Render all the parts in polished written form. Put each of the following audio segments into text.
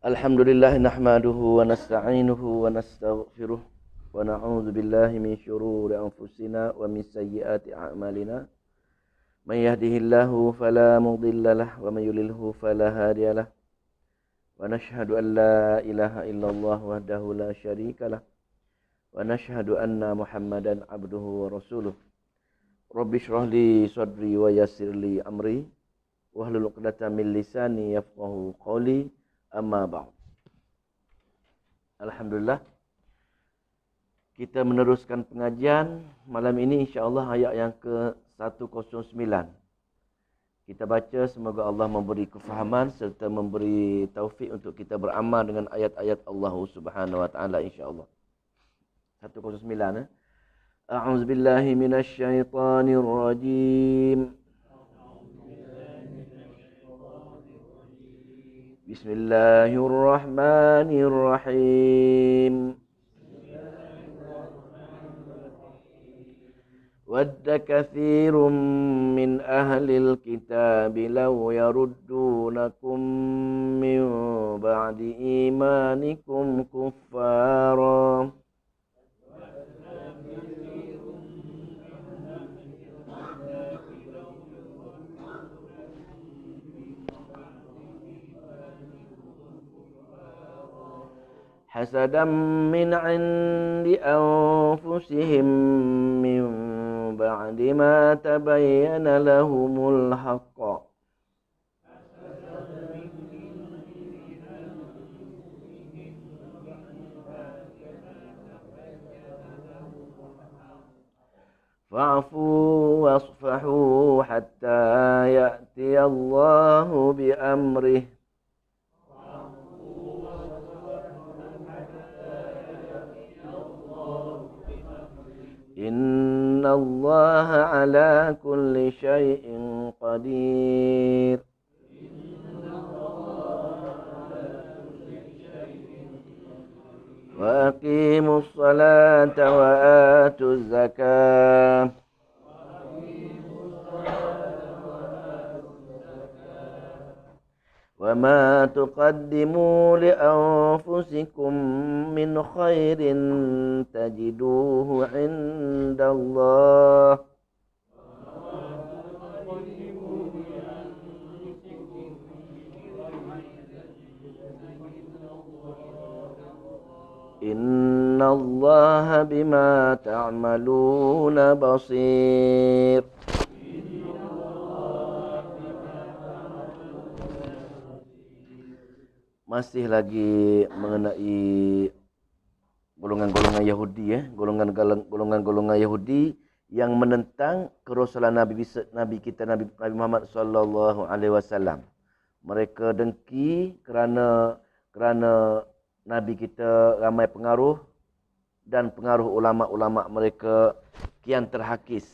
Alhamdulillah nahmaduhu wa nasta'inuhu wa nastaghfiruh wa na'udzu billahi min syururi anfusina wa min sayyiati a'malina. May yahdihillahu fala mudhillalah wa may yudlilhu fala hadiyalah. Wa nashhadu an la ilaha illallah wahdahu la syarikalah wa nashhadu anna Muhammadan abduhu wa rasuluh. Rabbi shrah li sadri wa yassir li amri wahlul 'uqdatam min lisani yafqahu qawli. Amma ba'd. Alhamdulillah, kita meneruskan pengajian malam ini insya-Allah ayat yang ke-109. Kita baca, semoga Allah memberi kefahaman serta memberi taufik untuk kita beramal dengan ayat-ayat Allah Subhanahu wa taala insya-Allah. 109. A'udzubillahi minasyaitonir rajim. Bismillahirrahmanirrahim. Wadda katsirun min ahlil kitabi law yaruddunakum min ba'di imanikum kuffara. Hasadan min 'indi anfusihim min ba'di ma tabayyana lahumul haqq. Fa'fu wasfahu hatta ya'tiyallahu bi amrihi. Inna Allah ala kulli syai'in qadir. Wa aqimus salata wa atuz zakah. Wa ma tuqaddimu li anfusikum min khairin tajiduhu 'indallah. Innallaha bima ta'maluna basir. Masih lagi mengenai golongan-golongan Yahudi, golongan-golongan Yahudi yang menentang kerasulan Nabi kita Nabi Muhammad sallallahu alaihi wasallam. Mereka dengki kerana Nabi kita ramai pengaruh dan pengaruh ulama-ulama mereka kian terhakis.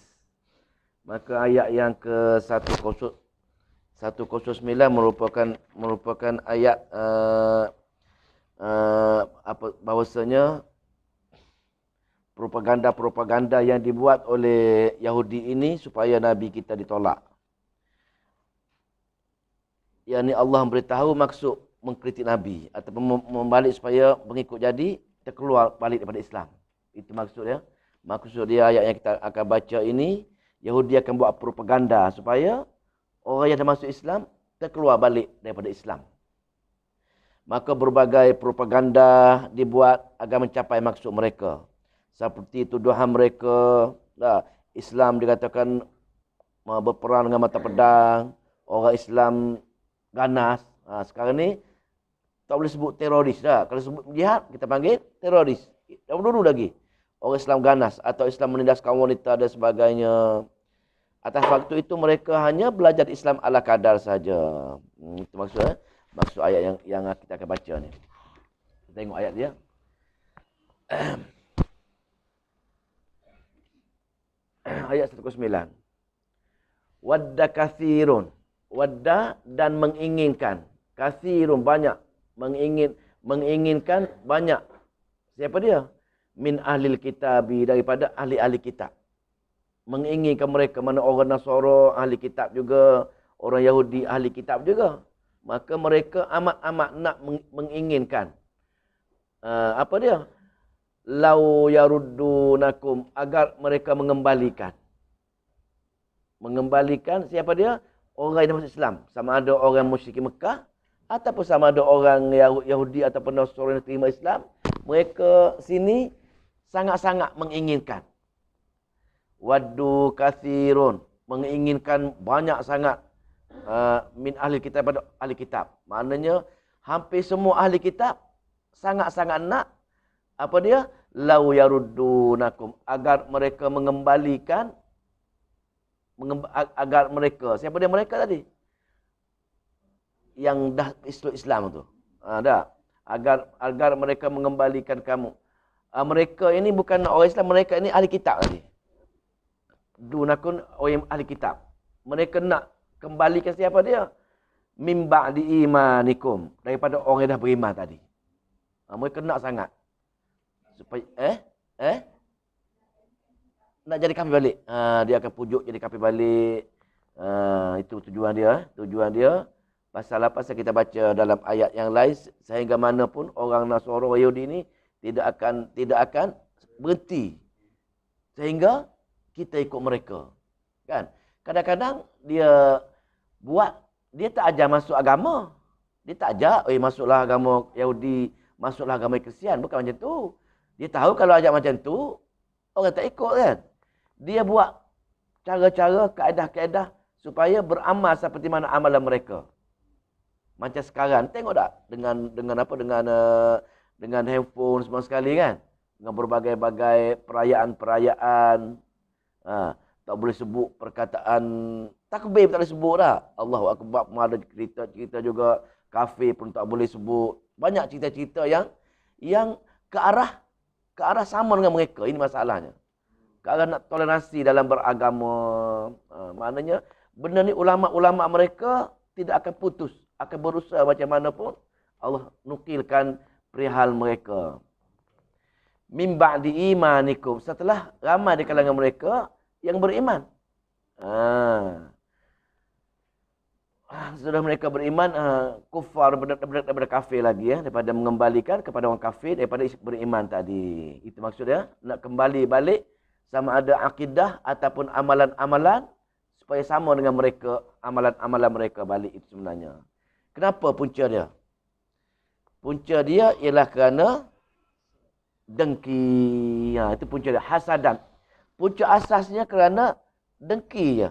Maka ayat yang ke-109 merupakan ayat bahwasanya propaganda yang dibuat oleh Yahudi ini supaya Nabi kita ditolak. Yani Allah memberitahu maksud mengkritik Nabi ataupun membalik supaya pengikut jadi kita keluar balik daripada Islam. Itu maksudnya. Maksud dia ayat yang kita akan baca ini, Yahudi akan buat propaganda supaya orang yang dah masuk Islam terkeluar balik daripada Islam. Maka berbagai propaganda dibuat agar mencapai maksud mereka. Seperti tuduhan mereka, Islam dikatakan berperang dengan mata pedang, orang Islam ganas. Sekarang ni tak boleh sebut teroris dah. Kalau sebut jihad, kita panggil teroris. Tak dulu lagi. Orang Islam ganas atau Islam menindas kaum wanita dan sebagainya. Atas waktu itu mereka hanya belajar Islam ala kadar saja. Itu maksudnya. Maksud ayat yang kita akan baca ni. Kita tengok ayat dia. Ayat 109. Wadda kathirun. Wadda dan menginginkan. Kathirun banyak. Menginginkan banyak. Siapa dia? Min ahlil kitabi, daripada ahli-ahli kitab. Menginginkan mereka, mana orang Nasara ahli kitab juga, orang Yahudi ahli kitab juga. maka mereka amat-amat nak menginginkan apa dia? Lau yaruddunakum, agar mereka mengembalikan. Mengembalikan siapa dia? Orang yang masuk Islam. Sama ada orang musyrik Mekah ataupun sama ada orang Yahudi ataupun Nasrani yang terima Islam. Mereka sini sangat-sangat menginginkan. Waddu kathirun, menginginkan banyak sangat min ahli kitab pada ahli kitab. Maknanya hampir semua ahli kitab sangat-sangat nak apa dia? Lau yaruddunakum, agar mereka mengembalikan agar mereka, siapa dia mereka tadi? Yang dah Islam tu. Dah. Agar mereka mengembalikan kamu. Mereka ini bukan orang Islam, mereka ini ahli kitab tadi. Dunakun orang ahli kitab. Mereka nak kembalikan siapa dia? Mim ba'di imanikum, daripada orang yang dah beriman tadi. Mereka nak sangat. Supaya nak jadi kafir balik. Dia akan pujuk jadi kafir balik. Itu tujuan dia. Tujuan dia. Pasal apa kita baca dalam ayat yang lain. Sehingga mana pun orang Nasara Yahudi ini tidak akan berhenti. Sehingga kita ikut mereka. Kan? Kadang-kadang dia tak ajar masuk agama. Dia tak ajar, masuklah agama Yahudi, masuklah agama Kristian. Bukan macam tu. Dia tahu kalau ajak macam tu, orang tak ikut kan. Dia buat cara-cara, kaedah-kaedah supaya beramal seperti mana amalan mereka. Macam sekarang, tengok tak? Dengan handphone semua sekali kan? Dengan berbagai-bagai perayaan-perayaan. Tak boleh sebut perkataan takbir tak boleh sebut dah. Allahu Akbar pun ada cerita-cerita juga. Kafir pun tak boleh sebut. Banyak cerita-cerita yang ke arah sama dengan mereka. Ini masalahnya. Ke arah nak toleransi dalam beragama. Maknanya benda ni ulama-ulama mereka tidak akan putus. Akan berusaha macam mana pun Allah nukilkan perihal mereka. Mim ba'di imanikum, setelah ramai di kalangan mereka yang beriman. Sudah mereka beriman, kufar daripada kafir lagi ya, daripada mengembalikan kepada orang kafir daripada beriman tadi. Itu maksudnya, nak kembali balik sama ada akidah ataupun amalan-amalan supaya sama dengan mereka, amalan-amalan mereka balik itu sebenarnya. Kenapa punca dia? Punca dia ialah kerana dengki. Itu punca dia, hasadan. Punca asasnya kerana dengki je.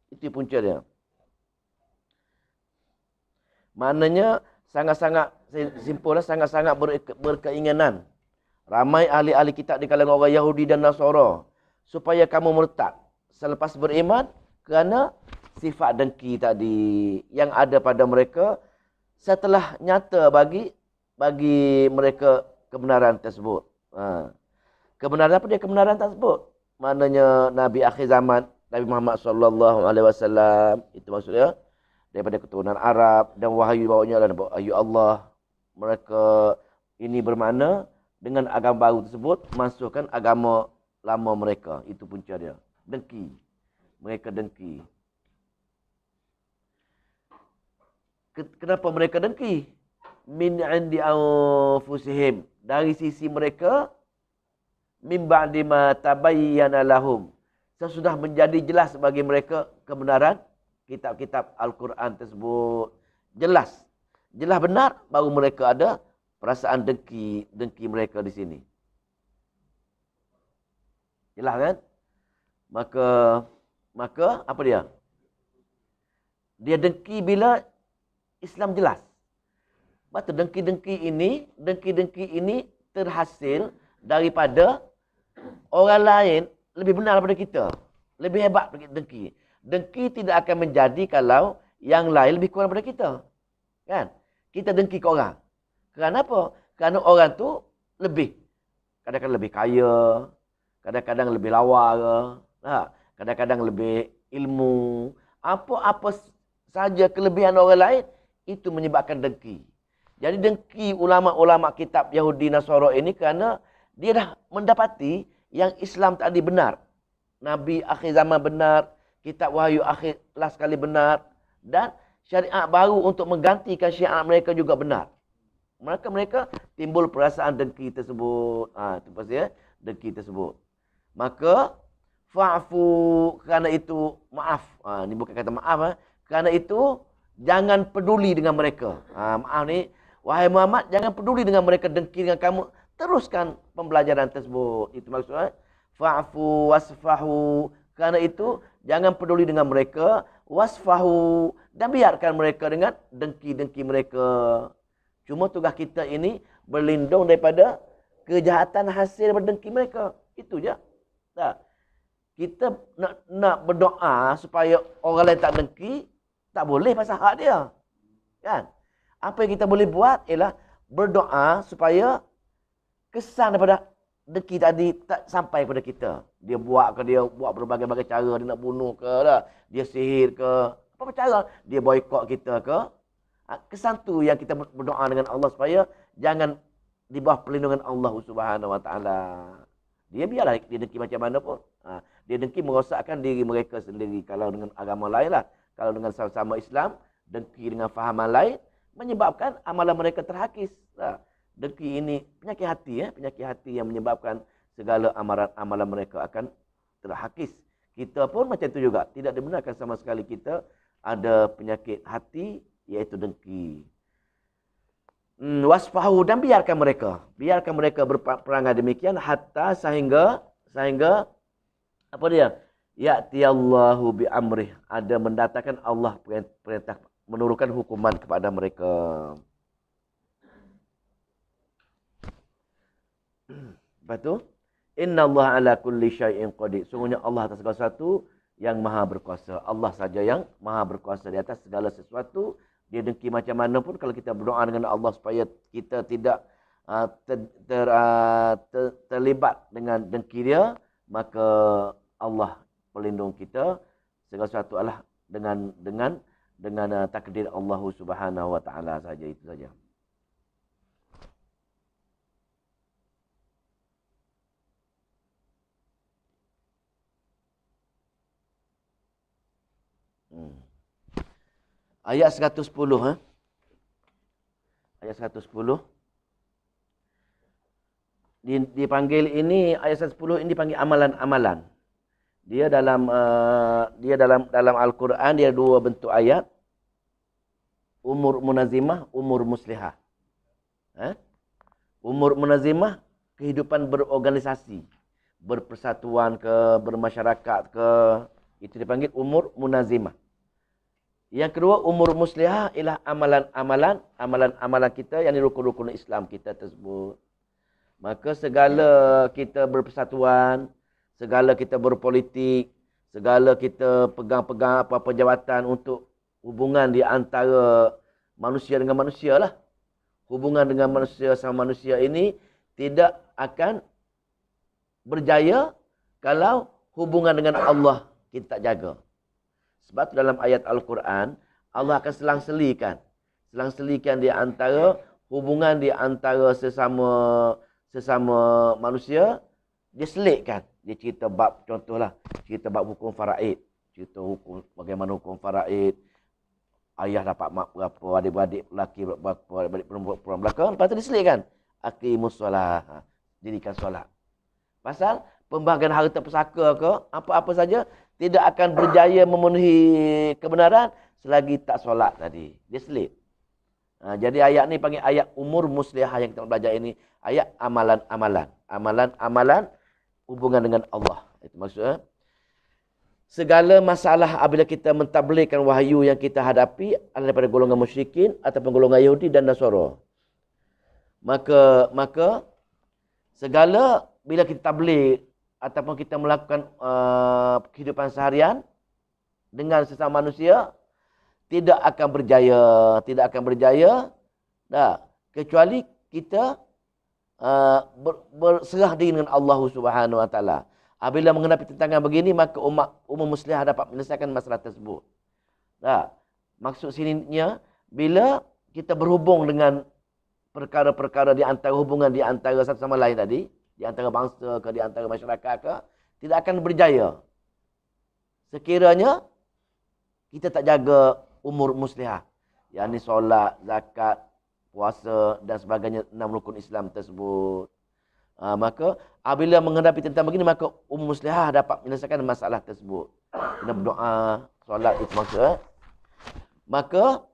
Itu punca dia. Maknanya sangat-sangat, simpullah, sangat-sangat berkeinginan. Ramai ahli-ahli kitab di kalangan orang Yahudi dan Nasara supaya kamu murtad selepas beriman kerana sifat dengki tadi yang ada pada mereka setelah nyata bagi mereka kebenaran tersebut. Kebenaran apa dia kebenaran tersebut? Maknanya Nabi akhir zaman, Nabi Muhammad SAW, itu maksudnya daripada keturunan Arab dan wahyu bawanya adalah wahyu Allah. Mereka ini bermakna dengan agama baru tersebut masukkan agama lama mereka. Itu punca dia. Dengki. Mereka dengki. Kenapa mereka dengki? Min 'indi anfusihim, dari sisi mereka, min ba'di ma tabayyana lahum, sesudah menjadi jelas bagi mereka kebenaran kitab-kitab Al-Quran tersebut. Jelas benar, baru mereka ada perasaan dengki mereka di sini. Jelas kan? Maka apa dia? Dia dengki bila Islam jelas. Betul, dengki-dengki ini terhasil daripada orang lain lebih benar daripada kita. Lebih hebat dengki. Dengki tidak akan menjadi kalau yang lain lebih kurang daripada kita. Kan? Kita dengki ke orang. Kerana apa? Kerana orang tu lebih. Kadang-kadang lebih kaya. Kadang-kadang lebih lawa ke. Kadang-kadang lebih ilmu. Apa-apa saja kelebihan orang lain, itu menyebabkan dengki. Jadi dengki ulama-ulama kitab Yahudi Nasara ini kerana dia dah mendapati yang Islam tadi benar. Nabi akhir zaman benar. Kitab wahyu akhir last sekali benar. Dan syariat baru untuk menggantikan syariat mereka juga benar. Mereka timbul perasaan dengki tersebut. Itu pasti ya, dengki tersebut. Maka fa'fu, kerana itu maaf. Ini bukan kata maaf. Kerana itu jangan peduli dengan mereka. Maaf ni, wahai Muhammad, jangan peduli dengan mereka, dengki dengan kamu. Teruskan pembelajaran tersebut. Itu maksudnya. Fa'fu wasfahu. Kerana itu jangan peduli dengan mereka. Wasfahu. Dan biarkan mereka dengan dengki-dengki mereka. Cuma tugas kita ini berlindung daripada kejahatan hasil berdengki mereka. Itu je. Tak. Kita nak berdoa supaya orang lain tak dengki, tak boleh pasal hak dia. Kan? Apa yang kita boleh buat ialah berdoa supaya kesan daripada dengki tadi tak sampai kepada kita. Dia buat berbagai-bagai cara, dia nak bunuh ke, dia sihir ke, apa cara, dia boikot kita ke. Kesan tu yang kita berdoa dengan Allah supaya jangan di bawah perlindungan Allah Subhanahu Wa Taala. Dia biarlah dia dengki macam mana pun. Dia dengki merosakkan diri mereka sendiri. Kalau dengan agama lain lah. Kalau dengan sama-sama Islam, dengki dengan fahaman lain menyebabkan amalan mereka terhakis. Dengki ini penyakit hati, penyakit hati yang menyebabkan segala amalan mereka akan terhakis. Kita pun macam itu juga. Tidak dibenarkan sama sekali kita ada penyakit hati, iaitu dengki. Wasfahu, dan biarkan mereka berperangai demikian hatta sehingga apa dia? Ya'ti Allahu bi amrih, ada mendatangkan Allah perintah menurunkan hukuman kepada mereka. Lepas tu, innallaha ala kulli syai'in qadir. Sungguhnya Allah atas segala sesuatu yang maha berkuasa. Allah saja yang maha berkuasa di atas segala sesuatu. Dia dengki macam mana pun, kalau kita berdoa dengan Allah supaya kita tidak terlibat dengan dengki dia, maka Allah pelindung kita. Segala sesuatu adalah dengan takdir Allah Subhanahu Wa Taala saja. Itu saja. Ayat 110. Ayat 110. Dipanggil ini, ayat 110 ini dipanggil amalan-amalan. Dia dalam Al-Quran, dia dua bentuk ayat. Umur munazimah, umur muslihah. Umur munazimah, kehidupan berorganisasi. Berpersatuan ke, bermasyarakat ke. Itu dipanggil umur munazimah. Yang kedua, umur muslihah ialah amalan-amalan kita yang di rukun-rukun Islam kita tersebut. Maka segala kita berpersatuan, segala kita berpolitik, segala kita pegang-pegang apa-apa jawatan untuk hubungan di antara manusia dengan manusia lah. Hubungan dengan manusia sama manusia ini tidak akan berjaya kalau hubungan dengan Allah kita tak jaga. Sebab tu dalam ayat Al-Quran, Allah akan selang-selikan di antara hubungan di antara sesama manusia. Dia selitkan. Dia cerita bab, contohlah, cerita bab hukum faraid. Cerita hukum, bagaimana hukum faraid. Ayah dapat mak berapa, adik-beradik lelaki berapa, adik-beradik perempuan belakang. Lepas tu dia selitkan. Aqimus solah. Dirikan solat. Pasal pembahagian harta pusaka ke, apa-apa saja, tidak akan berjaya memenuhi kebenaran selagi tak solat tadi. Dia selit. Jadi ayat ni panggil ayat umur muslihah yang kita belajar ini. Ayat amalan-amalan. Amalan-amalan hubungan dengan Allah. Itu maksudnya. Segala masalah apabila kita mentabligkan wahyu yang kita hadapi adalah daripada golongan musyrikin ataupun golongan Yahudi dan Nasara. Maka segala bila kita tabligh ataupun kita melakukan kehidupan seharian dengan sesama manusia, tidak akan berjaya, kecuali kita berserah diri dengan Allah Subhanahu Wa Taala. Apabila menghadapi tentangan begini, maka umum muslimah dapat menyelesaikan masalah tersebut. Maksud sininya, bila kita berhubung dengan perkara-perkara di antara hubungan di antara satu sama lain tadi, di antara bangsa ke, di antara masyarakat ke, tidak akan berjaya. Sekiranya kita tak jaga umur muslihah. Yakni solat, zakat, puasa dan sebagainya 6 rukun Islam tersebut. Maka apabila menghadapi tentang begini, maka muslihah dapat menyelesaikan masalah tersebut. Kena berdoa, solat itu maksud. Maka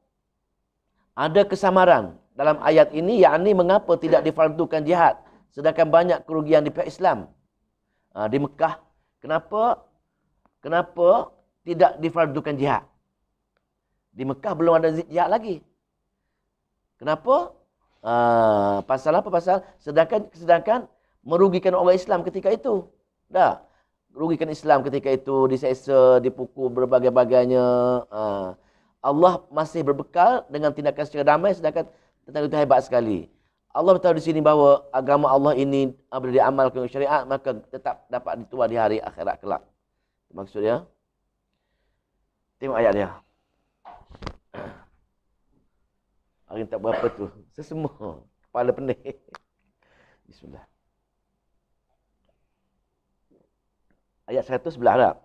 ada kesamaran dalam ayat ini, yakni mengapa tidak difardukan jihad sedangkan banyak kerugian di pihak Islam. Di Mekah, kenapa tidak difardukan jihad? Di Mekah belum ada jihad lagi. Kenapa? Pasal apa? Pasal sedangkan merugikan orang Islam ketika itu. Dah. Merugikan Islam ketika itu, diseksa, dipukul berbagai-bagainya. Allah masih berbekal dengan tindakan secara damai, sedangkan tentang itu hebat sekali. Allah beritahu di sini bahawa agama Allah ini apabila diamalkan syariat, maka tetap dapat dituai di hari akhirat kelak. Maksudnya, tengok ayat dia. Hari tak berapa tu. Sesemua. Kepala pening. Bismillah. Ayat 100 sebelah Arab.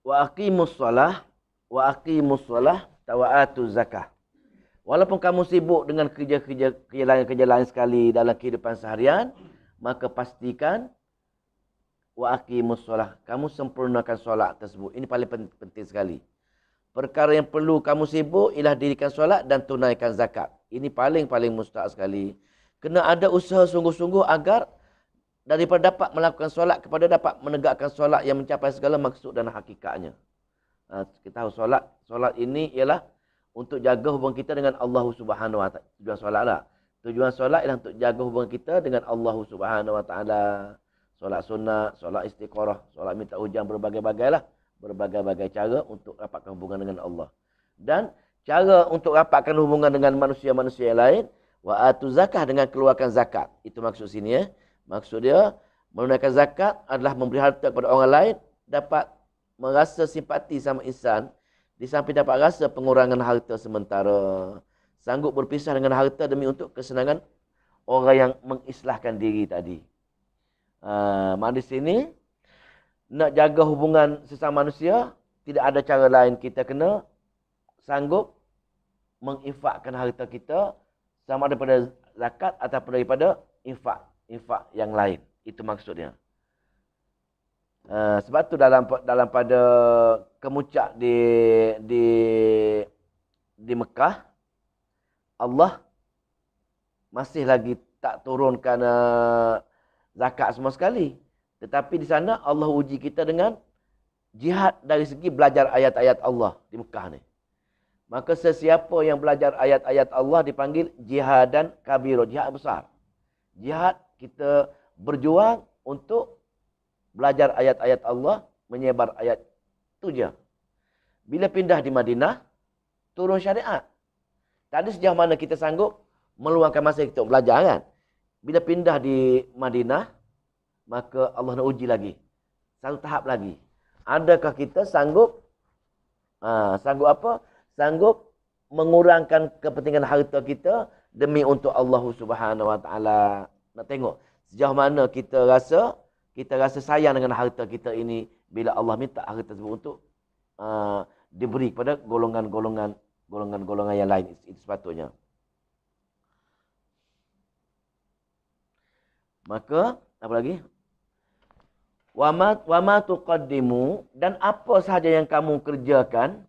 Wa aqimus shalah wa atuz zakah. Walaupun kamu sibuk dengan kerja lain sekali dalam kehidupan seharian, maka pastikan wa aqimus shalah, kamu sempurnakan solat tersebut. Ini paling penting sekali. Perkara yang perlu kamu sibuk ialah dirikan solat dan tunaikan zakat. Ini paling mustahak sekali. Kena ada usaha sungguh-sungguh agar daripada dapat melakukan solat kepada dapat menegakkan solat yang mencapai segala maksud dan hakikatnya. Kita tahu solat ini ialah untuk jaga hubungan kita dengan Allah Subhanahu Wa Taala. Tujuan solat lah. Tujuan solat ialah untuk jaga hubungan kita dengan Allah Subhanahu Wa Taala. Solat sunat, solat istiqarah, solat minta hujan, berbagai-bagai lah. Berbagai-bagai cara untuk rapatkan hubungan dengan Allah. Dan cara untuk rapatkan hubungan dengan manusia-manusia yang lain, wa atu zakah, dengan keluarkan zakat. Itu maksud sini ya. Maksud dia, menunaikan zakat adalah memberi harta kepada orang lain, dapat merasa simpati sama insan, di samping dapat rasa pengurangan harta sementara. Sanggup berpisah dengan harta demi untuk kesenangan orang yang mengislahkan diri tadi. Di sini, nak jaga hubungan sesama manusia, tidak ada cara lain. Kita kena sanggup menginfakkan harta kita, sama daripada zakat ataupun daripada infak yang lain. Itu maksudnya. Sebab tu dalam pada kemuncak di Mekah, Allah masih lagi tak turunkan zakat semua sekali. Tetapi di sana Allah uji kita dengan jihad dari segi belajar ayat-ayat Allah di Mekah ni. Maka sesiapa yang belajar ayat-ayat Allah dipanggil jihadan kabiro, jihad besar. Jihad, kita berjuang untuk belajar ayat-ayat Allah, menyebar ayat itu je. Bila pindah di Madinah, turun syariat. Tadi sejauh mana kita sanggup meluangkan masa kita belajar kan? Bila pindah di Madinah, maka Allah nak uji lagi. Satu tahap lagi. Adakah kita sanggup Sanggup mengurangkan kepentingan harta kita demi untuk Allah Subhanahu Wa Taala. Nak tengok sejauh mana kita rasa sayang dengan harta kita ini bila Allah minta harta tersebut untuk diberi kepada golongan-golongan yang lain. Itu sepatutnya. Maka apa lagi? Wa ma tuqaddimu, dan apa sahaja yang kamu kerjakan,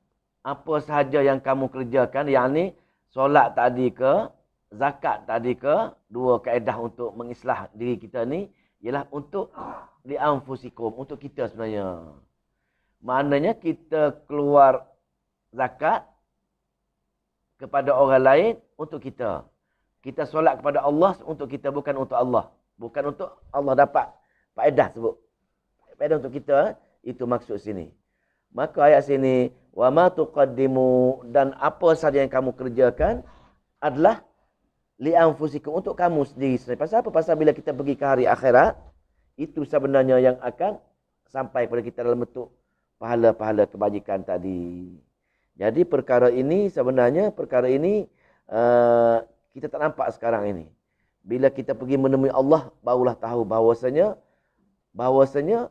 yakni solat tadi ke, zakat tadi ke, dua kaedah untuk mengislah diri kita ni ialah untuk li anfusikum, untuk kita sebenarnya. Maknanya kita keluar zakat kepada orang lain untuk kita. Kita solat kepada Allah untuk kita, bukan untuk Allah. Bukan untuk Allah dapat faedah sebut. Faedah untuk kita, itu maksud sini. Maka ayat sini, wa ma tuqaddimu, dan apa saja yang kamu kerjakan adalah li anfusikum, untuk kamu sendiri. Pasal apa? Pasal bila kita pergi ke hari akhirat, itu sebenarnya yang akan sampai pada kita dalam bentuk pahala-pahala kebajikan tadi. Jadi perkara ini kita tak nampak sekarang ini. Bila kita pergi menemui Allah, barulah tahu bahawasanya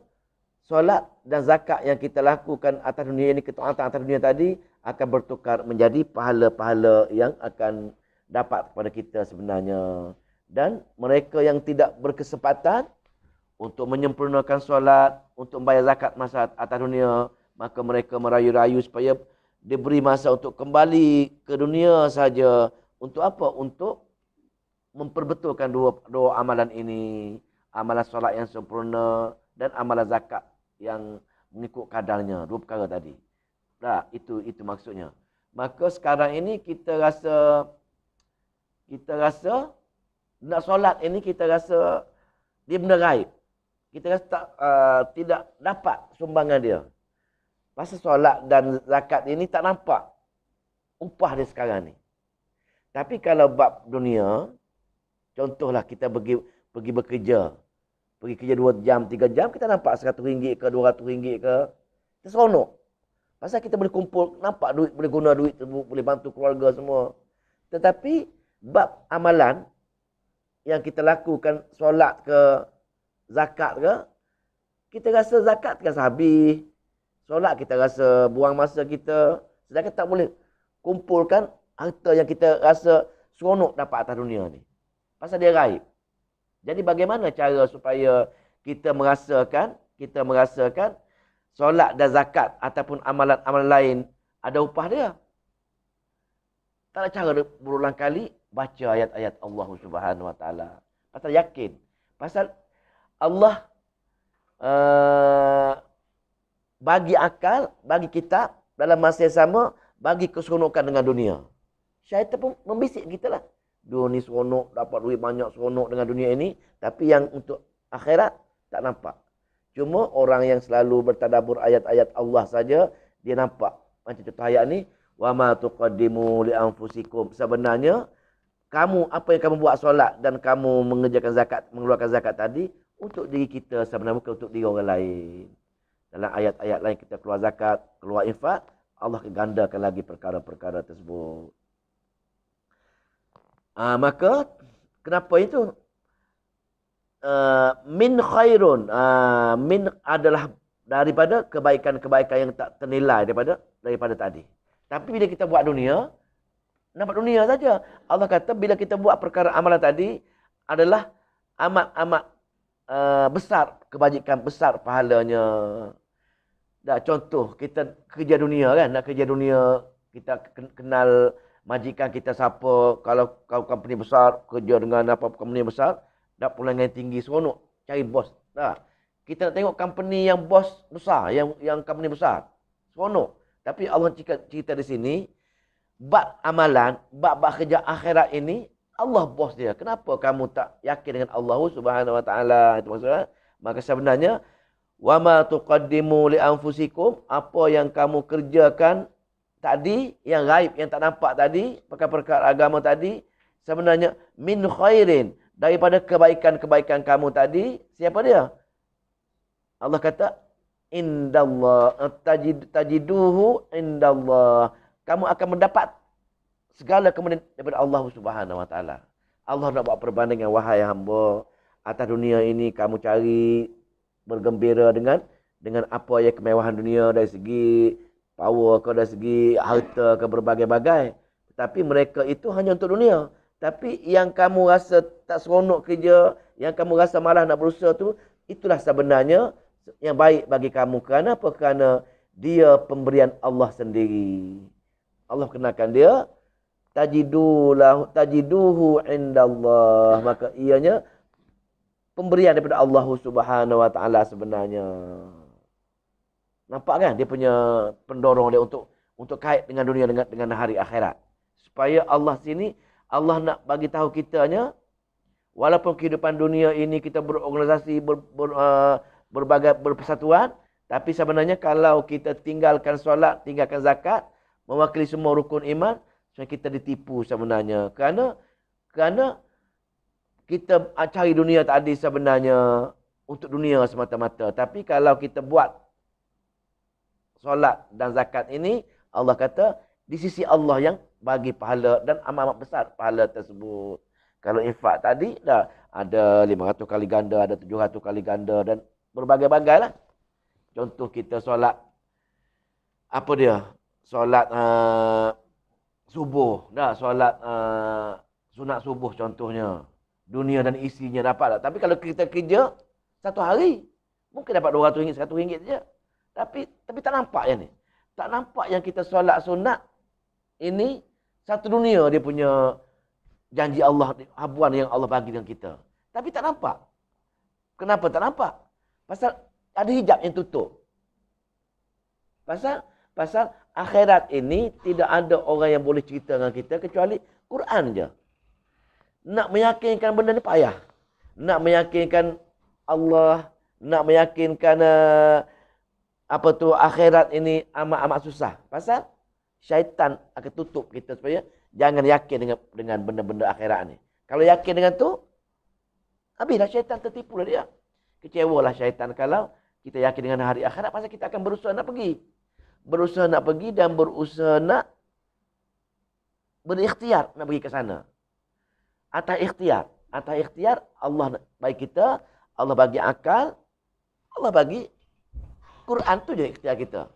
solat dan zakat yang kita lakukan atas dunia ini, ketaatan atas dunia tadi, akan bertukar menjadi pahala-pahala yang akan dapat kepada kita sebenarnya. Dan mereka yang tidak berkesempatan untuk menyempurnakan solat, untuk membayar zakat masa atas dunia, maka mereka merayu-rayu supaya diberi masa untuk kembali ke dunia saja. Untuk apa? Untuk memperbetulkan dua amalan ini. Amalan solat yang sempurna dan amalan zakat yang mengikut kadarnya. Dua perkara tadi. Nah, itu maksudnya. Maka sekarang ini kita rasa nak solat ini kita rasa dia benda gaib. Kita rasa tidak dapat sumbangan dia. Pasal solat dan zakat ini tak nampak upah dia sekarang ni. Tapi kalau bab dunia, contohlah kita pergi bekerja. Pergi kerja 2 jam, 3 jam, kita nampak RM100 ke RM200 ke. Kita seronok. Pasal kita boleh kumpul, nampak duit, boleh guna duit tersebut, boleh bantu keluarga semua. Tetapi bab amalan yang kita lakukan, solat ke, zakat ke, kita rasa zakat kita rasa habis. Solat kita rasa buang masa kita. Sedangkan tak boleh kumpulkan harta yang kita rasa seronok dapat atas dunia ni. Pasal dia gaib. Jadi bagaimana cara supaya kita merasakan solat dan zakat ataupun amalan-amalan lain ada upah dia? Tak ada cara berulang kali baca ayat-ayat Allah Subhanahu Wa Taala. Pasal yakin. Pasal Allah bagi akal, bagi kitab dalam masa yang sama, bagi keseronokan dengan dunia. Syaitan pun membisik kita lah. Dunia ni seronok, dapat duit banyak, seronok dengan dunia ini. Tapi yang untuk akhirat, tak nampak. Cuma orang yang selalu bertadabur ayat-ayat Allah saja, dia nampak. Macam contoh ayat ni, وَمَا تُقَدِّمُوا لِأَنفُسِكُمْ. Sebenarnya, apa yang kamu buat solat dan kamu mengerjakan zakat, mengeluarkan zakat tadi, untuk diri kita sebenarnya, bukan untuk diri orang lain. Dalam ayat-ayat lain kita keluar zakat, keluar infak, Allah akan gandakan lagi perkara-perkara tersebut. Maka kenapa itu? Min khairun. Min adalah daripada kebaikan-kebaikan yang tak ternilai daripada tadi. Tapi bila kita buat dunia, nampak dunia saja. Allah kata bila kita buat perkara amalan tadi adalah amat-amat besar kebajikan, besar pahalanya. Dah contoh kita kerja dunia kan, nak kerja dunia kita kenal majikan kita siapa, kalau kau company besar, kerja dengan apa company besar, dah pulangan tinggi, seronok, cari bos. Dah. Kita nak tengok company yang bos besar, yang company besar. Seronok. Tapi Allah cerita di sini, bab amalan, bab kerja akhirat ini, Allah bos dia. Kenapa kamu tak yakin dengan Allah Subhanahu Wa Taala? Itu maksudnya. Maka sebenarnya, وَمَا تُقَدِّمُوا لِأَنفُسِكُمْ. Apa yang kamu kerjakan tadi, yang gaib, yang tak nampak tadi, perkara-perkara agama tadi, sebenarnya min khairin, daripada kebaikan-kebaikan kamu tadi, siapa dia? Allah kata, indallah, tajiduhu indallah. Kamu akan mendapat segala kemudian daripada Allah Subhanahu Wa Taala. Allah nak buat perbandingan, wahai hamba, atas dunia ini kamu cari bergembira dengan apa yang kemewahan dunia dari segi power ke, dari segi harta ke, berbagai-bagai. Tapi mereka itu hanya untuk dunia. Tapi yang kamu rasa tak seronok kerja, yang kamu rasa malah nak berusaha tu, itulah sebenarnya yang baik bagi kamu. Kerana apa? Kerana dia pemberian Allah sendiri. Allah kenakan dia, tajiduhu indallah. Maka ianya pemberian daripada Allah Subhanahu Wa Taala sebenarnya. Nampak kan dia punya pendorong dia untuk kait dengan dunia, dengan hari akhirat. Supaya Allah sini, Allah nak bagi tahu kitanya, walaupun kehidupan dunia ini kita berorganisasi, berbagai berpersatuan, tapi sebenarnya kalau kita tinggalkan solat, tinggalkan zakat, mewakili semua rukun iman, sebenarnya kita ditipu sebenarnya. Kerana kita cari dunia tadi sebenarnya untuk dunia semata-mata. Tapi kalau kita buat solat dan zakat ini, Allah kata, di sisi Allah yang bagi pahala dan amat besar pahala tersebut. Kalau infak tadi dah ada 500 kali ganda, ada 700 kali ganda dan berbagai-bagai lah. Contoh kita solat, apa dia? Solat subuh. Dah, solat sunat subuh contohnya. Dunia dan isinya dapat tak? Tapi kalau kita kerja satu hari, mungkin dapat RM200, RM100 saja. Tapi tak nampak yang ni. Tak nampak yang kita solat sunat ini satu dunia dia punya janji Allah, habuan yang Allah bagi dengan kita. Tapi tak nampak. Kenapa tak nampak? Pasal ada hijab yang tutup. Pasal akhirat ini tidak ada orang yang boleh cerita dengan kita kecuali Quran je. Nak meyakinkan benda ni payah. Nak meyakinkan Allah, nak meyakinkan akhirat ini amat-amat susah. Pasal syaitan akan tutup kita supaya jangan yakin dengan benda-benda akhirat ni. Kalau yakin dengan tu, habislah syaitan, tertipu lah dia. Kecewalah syaitan kalau kita yakin dengan hari akhirat, pasal kita akan berusaha nak pergi. Berusaha nak pergi dan berusaha nak berikhtiar nak pergi ke sana. Atas ikhtiar Allah bagi kita, Allah bagi akal, Allah bagi Quran tu je ikhtiar kita.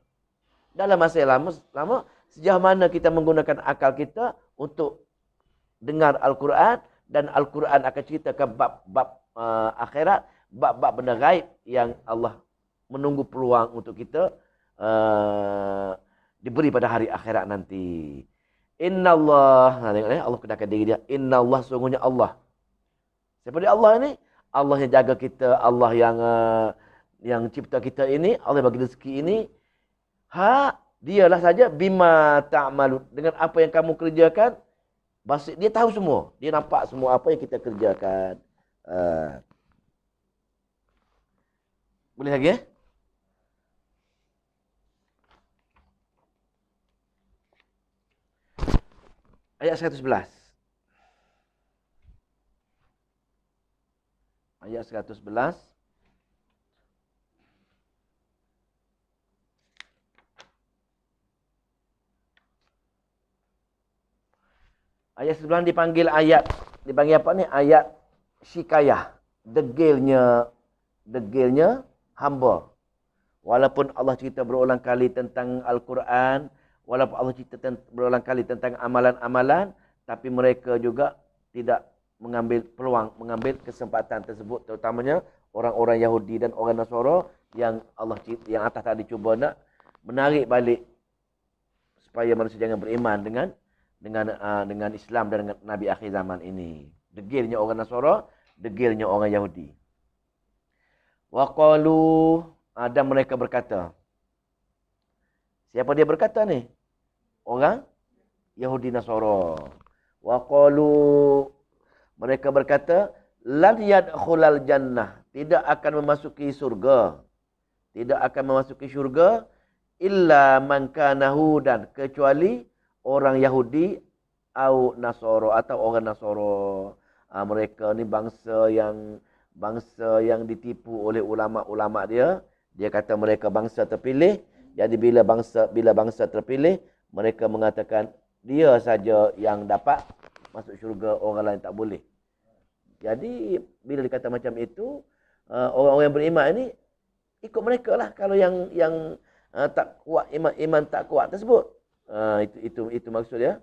Dalam masa yang lama sejauh mana kita menggunakan akal kita untuk dengar Al-Quran dan Al-Quran akan ceritakan bab-bab akhirat, bab-bab benda gaib yang Allah menunggu peluang untuk kita diberi pada hari akhirat nanti. Inna Allah, tengok Allah kenakan diri dia. Inna Allah, sungguhnya Allah. Siapa dia Allah ini? Allah yang jaga kita, Allah yang cipta kita ini, Allah bagi rezeki ini. Dialah saja bima ta'malun, dengan apa yang kamu kerjakan. Dia tahu semua. Dia nampak semua apa yang kita kerjakan. Boleh lagi Ayat 111. Ayat 111. Ayat 11 dipanggil apa ni? Ayat syikayah. Degilnya hamba. Walaupun Allah cerita berulang kali tentang Al-Quran, walaupun Allah cerita berulang kali tentang amalan-amalan, tapi mereka juga tidak mengambil peluang, mengambil kesempatan tersebut, terutamanya orang-orang Yahudi dan orang Nasara yang atas tadi cuba nak menarik balik supaya manusia jangan beriman dengan Islam dan dengan Nabi akhir zaman ini. Degilnya orang Nasara, degilnya orang Yahudi. Wa qalu, dan mereka berkata. Siapa dia berkata ni? Orang Yahudi Nasara. Wa qalu, mereka berkata, lan yadkhulal jannah, tidak akan memasuki surga. Tidak akan memasuki surga illa man kana hudan, kecuali orang Yahudi au Nasara, atau orang Nasara. Mereka ni bangsa yang ditipu oleh ulama-ulama dia. Dia kata mereka bangsa terpilih. Jadi bila bangsa terpilih, mereka mengatakan dia saja yang dapat masuk syurga, orang lain tak boleh. Jadi bila dikata macam itu, orang-orang yang beriman ini ikut mereka lah. Kalau yang tak kuat, iman tak kuat tersebut. Itu maksud dia.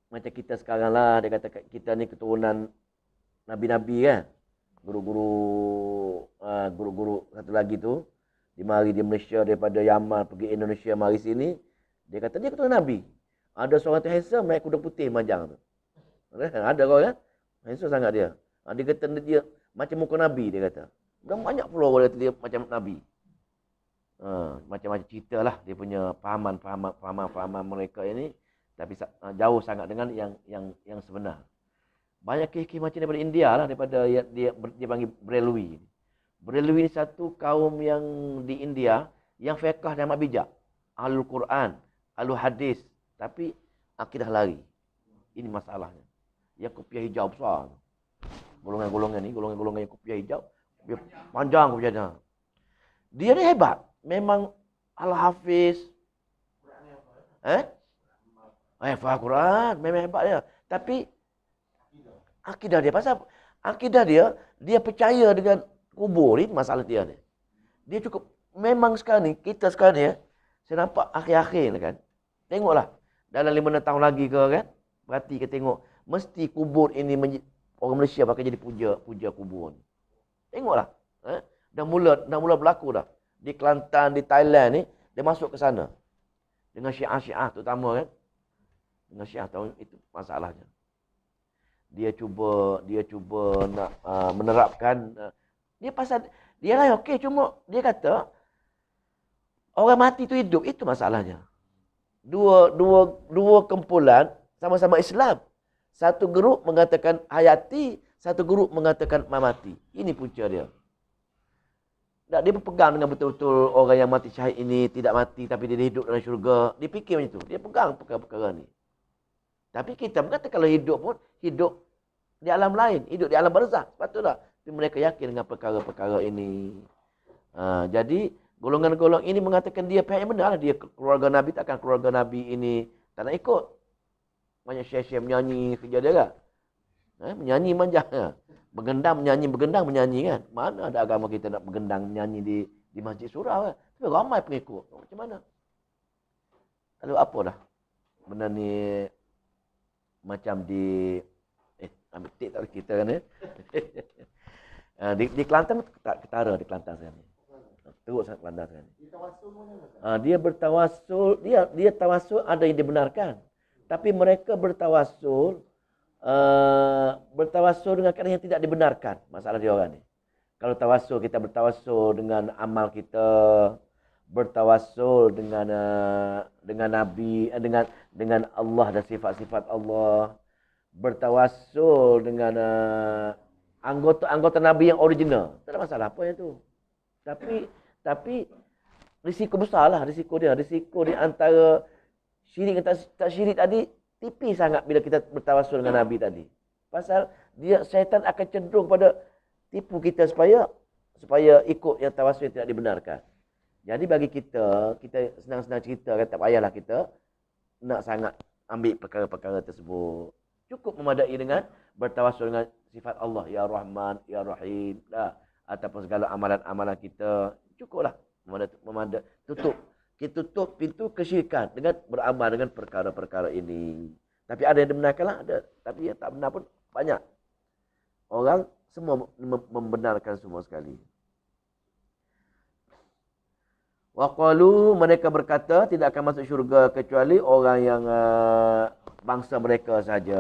Macam kita sekarang lah, dia kata kita ni keturunan Nabi-Nabi kan. Guru-guru satu lagi tu, dia mari di Malaysia daripada Yaman pergi Indonesia mari sini. Dia kata dia keturunan Nabi. Ada seorang tu handsome naik kuda putih majang tu. Ada kau kan? Handsome sangat dia. Dia kata dia macam muka Nabi, dia kata. Dan banyak pula orang kata dia macam Nabi. Macam-macam cerita lah dia punya fahaman mereka ini. Tapi jauh sangat dengan yang sebenar. Banyak kisah macam daripada India lah, daripada dia panggil Brelwi. Brelwi ni satu kaum yang di India yang fiqh dan amat bijak. Ahlul Quran, ahlul hadis, tapi akidah lari. Ini masalahnya. Yang kopiah hijau besar. Golongan-golongan yang kopiah hijau, kopiah panjang kopiahnya. Dia ni hebat. Memang Al-Hafiz, Eh? Faham Quran. Memang hebat dia. Tapi akidah dia. Pasal akidah dia percaya dengan kubur. Ini masalah dia ni. Dia cukup, memang sekarang ni, kita sekarang ni, saya nampak akhir-akhir ni kan. Tengoklah. Dalam 5 tahun lagi ke kan. Berarti kita tengok. Mesti kubur ini, orang Malaysia pakai jadi puja kubur ni. Tengoklah. Dah mula berlaku dah. Di Kelantan, di Thailand ni, dia masuk ke sana. Dengan syiah-syiah terutama kan. Dengan syiah tahu itu masalahnya. Dia cuba nak menerapkan. Dia pasal, dia lah okey, cuma dia kata, orang mati tu hidup. Itu masalahnya. Dua kumpulan sama-sama Islam. Satu grup mengatakan hayati, satu grup mengatakan mamati. Ini punca dia. Dia berpegang dengan betul-betul orang yang mati syahid ini tidak mati tapi dia hidup dalam syurga. Dia fikir macam tu. Dia pegang perkara-perkara ni. Tapi kita berkata kalau hidup pun hidup di alam lain, hidup di alam barzakh. Patutlah. Tapi mereka yakin dengan perkara-perkara ini. Jadi golongan-golongan ini mengatakan dia pihak yang benar lah. Dia keluarga Nabi, takkan keluarga Nabi ini tak nak ikut. Banyak syekh-syekh menyanyi kerja dia kan. Menyanyi manja. Bergendang menyanyi kan. Mana ada agama kita nak bergendang menyanyi di masjid surau kan. Tapi ramai pengikut. Macam mana? Lalu apa dah? Benda ni macam di ambil tik tak kita kan di Kelantan ketara di Kelantan sekarang ni. Teruk sangat Kelantan sekarang ni. Dia bertawasul, dia tawasul ada yang dibenarkan. Tapi mereka bertawasul dengan keadaan yang tidak dibenarkan. Masalah dia orang ni. Kalau tawasul, kita bertawasul dengan amal kita, bertawasul dengan Nabi, dengan Allah dan sifat-sifat Allah, bertawasul dengan anggota Nabi yang original. Tak ada masalah apa yang tu. Tapi risiko besar lah, risiko dia di antara syirik dan tak syirik tadi tipis sangat bila kita bertawasul dengan Nabi tadi. Pasal syaitan akan cenderung pada tipu kita supaya ikut yang tawasul yang tidak dibenarkan. Jadi bagi kita senang-senang cerita kan, tak payahlah kita nak sangat ambil perkara-perkara tersebut. Cukup memadai dengan bertawasul dengan sifat Allah, Ya Rahman, Ya Rahim, ataupun segala amalan-amalan kita. Cukuplah memadai. Kita tutup pintu kesyirikan dengan beramal dengan perkara-perkara ini. Tapi ada yang dibenarkan lah, ada. Tapi yang tak benar pun banyak. Orang semua membenarkan semua sekali. Wa qalu, mereka berkata tidak akan masuk syurga kecuali orang yang bangsa mereka saja.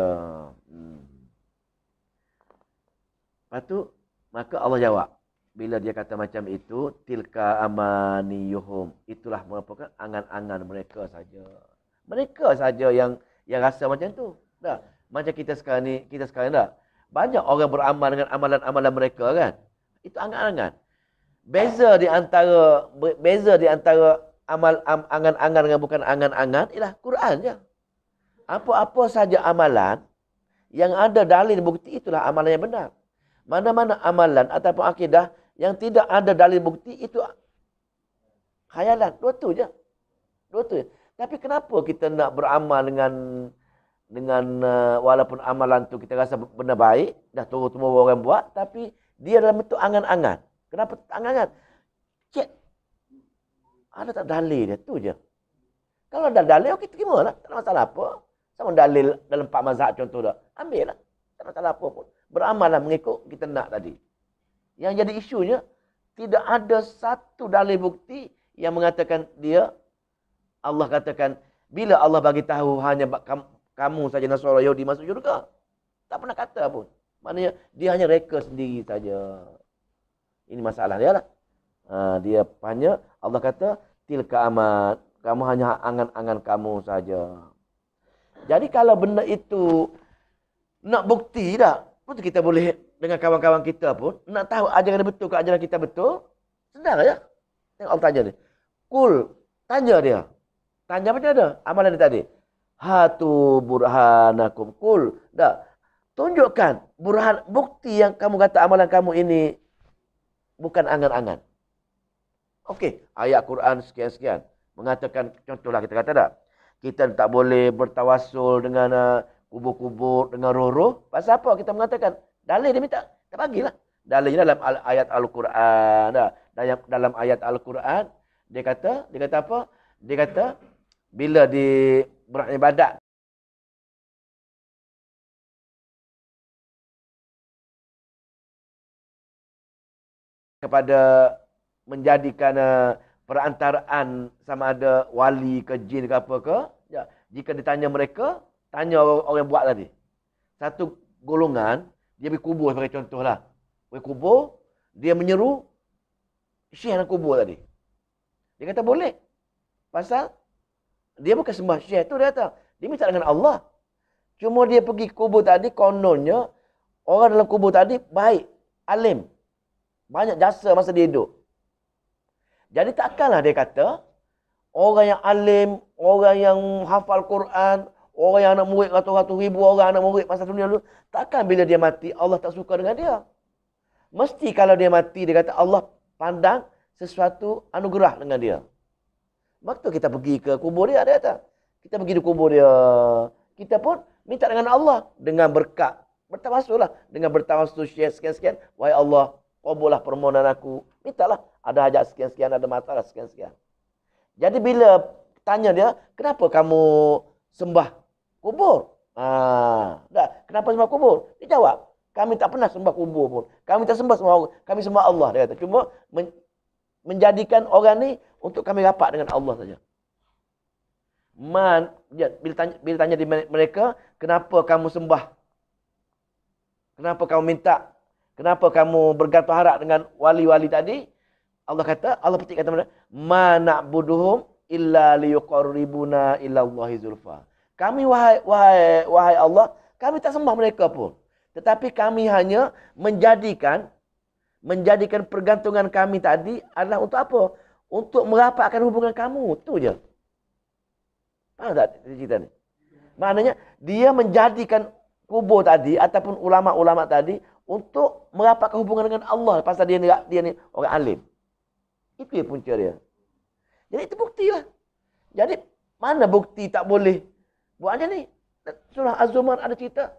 Lepas tu, maka Allah jawab. Bila dia kata macam itu, tilka amaniyuhum. Itulah merupakan angan-angan mereka saja. Mereka saja yang rasa macam tu. Dah. Macam kita sekarang dah. Banyak orang beramal dengan amalan-amalan mereka kan. Itu angan-angan. Beza di antara angan-angan dengan bukan angan-angan ialah Quran je. Apa-apa saja amalan yang ada dalil bukti, itulah amalan yang benar. Mana-mana amalan ataupun akidah yang tidak ada dalil bukti, itu khayalan. Dua tu je. Tapi kenapa kita nak beramal dengan walaupun amalan tu kita rasa benda baik, dah turun-turun orang buat, tapi dia dalam bentuk angan-angan. Kenapa angan-angan? Cek. Ada tak dalil dia? Tu je. Kalau ada dalil, okey, terima lah. Tak ada masalah apa. Sama dalil dalam 4 mazhab contoh dah. Ambil lah. Tak ada masalah apa pun. Beramal lah mengikut kita nak tadi. Yang jadi isunya, tidak ada satu dalil bukti yang mengatakan Allah katakan, bila Allah bagi tahu hanya kamu saja Nasara Yahudi masuk syurga. Tak pernah kata pun. Maknanya, dia hanya reka sendiri saja. Ini masalah dia lah. Dia hanya, Allah kata, tilka amat. Kamu hanya angan-angan kamu saja. Jadi kalau benda itu nak bukti tak, pun kita boleh dengan kawan-kawan kita pun, nak tahu ajaran dia betul ke ajaran kita betul, senang aja. Tengok Allah tanya dia. Tanya dia. Tanya macam mana? Amalan dia tadi. Hatu burhanakum. Dah. Tunjukkan bukti yang kamu kata amalan kamu ini bukan angan-angan. Okey, ayat Quran sekian-sekian mengatakan, contohlah kita kata tak, kita tak boleh bertawasul dengan kubur-kubur, dengan roh-roh. Pasal apa kita mengatakan? Dalil dia minta, tak bagilah. Dalilnya dalam ayat Al-Quran. Dalam ayat Al-Quran, dia kata apa? Dia kata, bila beribadat kepada menjadikan perantaraan sama ada wali ke jin ke apa ke, ya, jika ditanya mereka, tanya orang yang buat tadi. Satu golongan, dia pergi kubur sebagai contohlah. Pergi kubur, dia menyeru syekh dalam kubur tadi. Dia kata boleh. Pasal dia bukan sembah syekh tu, dia kata. Dia minta dengan Allah. Cuma dia pergi kubur tadi, kononnya orang dalam kubur tadi baik, alim. Banyak jasa masa dia hidup. Jadi takkanlah dia kata, orang yang alim, orang yang hafal Quran, orang yang anak murid ratus-ratus ribu orang anak murid masa dunia dulu, takkan bila dia mati, Allah tak suka dengan dia. Mesti kalau dia mati, dia kata Allah pandang sesuatu anugerah dengan dia. Waktu kita pergi ke kubur dia kata. Kita pergi di kubur dia. Kita pun minta dengan Allah. Dengan berkat. Bertawassul lah. Dengan bertawassul sekian-sekian. Wahai Allah, qabullah permohonan aku. Mintalah. Ada hajat sekian-sekian. Ada masalah sekian-sekian. Jadi bila tanya dia, kenapa kamu sembah kubur? Kenapa sembah kubur? Dia jawab, kami tak pernah sembah kubur pun. Kami tak sembah semua orang. Kami sembah Allah. Dia kata. Cuma menjadikan orang ni untuk kami rapat dengan Allah saja. Bila tanya di mereka, kenapa kamu sembah? Kenapa kamu minta? Kenapa kamu bergantung harap dengan wali-wali tadi? Allah petik kata mereka, ma na'buduhum illa liyuqarribuna ila Allahi zulfa. Kami wahai Allah, kami tak sembah mereka pun. Tetapi kami hanya menjadikan pergantungan kami tadi adalah untuk apa? Untuk merapatkan hubungan kamu. Itu je. Faham tak cerita ni? Maknanya, dia menjadikan kubur tadi ataupun ulama-ulama tadi untuk merapatkan hubungan dengan Allah. Pasal dia ni orang alim. Itu yang punca dia. Jadi itu bukti lah. Jadi, mana bukti tak boleh buat macam ni? Surah Az-Zumar ada cerita.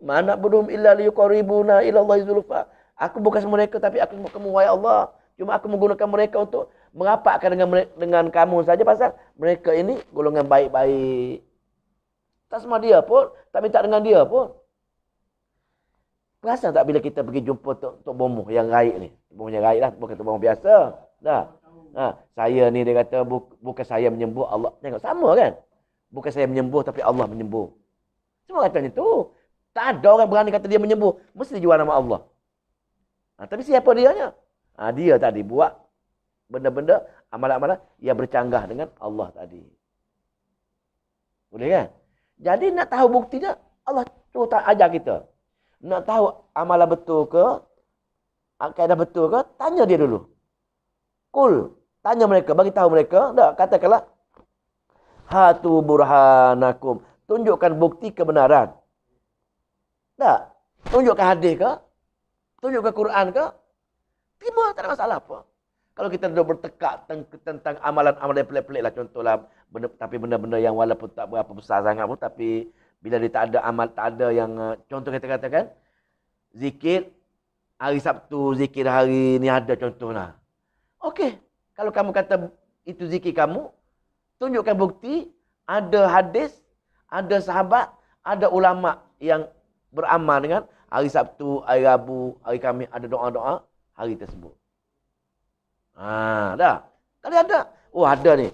Mana budum illa liyuqarribuna ila Allahi zulfa. Aku bukan semua mereka, tapi aku kamu wahai Allah. Cuma aku menggunakan mereka untuk merapatkan dengan kamu saja pasal mereka ini golongan baik-baik. Tak semua dia pun, tak minta dengan dia pun. Perasan tak bila kita pergi jumpa Tok Bomoh yang gaib ni? Bomoh yang gaib lah, bukan Tok Bomoh biasa. Dah. Saya ni dia kata bukan saya menyembuh, Allah. Tengok sama kan? Bukan saya menyembuh tapi Allah menyembuh. Semua kata macam tu. Tak ada orang berani kata dia menyembuh. Mesti jual nama Allah. Tapi siapa dianya? Dia tadi buat benda-benda, amalan-amalan yang bercanggah dengan Allah tadi. Boleh kan? Jadi nak tahu bukti dia, Allah tu tak ajar kita. Nak tahu amalan betul ke, kaedah betul ke, tanya dia dulu. Tanya mereka, bagi tahu mereka, katakanlah, hatu burhanakum. Tunjukkan bukti kebenaran. Tunjukkan hadis ke? Tunjukkan Quran ke? Terima, tak ada masalah apa. Kalau kita dah bertekak tentang amalan-amalan yang pelik-pelik lah. Contohlah, tapi benda-benda yang walaupun tak berapa besar sangat pun, tapi bila dia tak ada amal, tak ada yang, contoh kita katakan, zikir hari Sabtu, zikir hari ni ada contohlah. Okey, kalau kamu kata itu zikir kamu, tunjukkan bukti, ada hadis, ada sahabat, ada ulama yang beramal dengan hari Sabtu, hari Rabu, hari Khamis, ada doa-doa hari tersebut. Dah. Kalau ada, ada ni.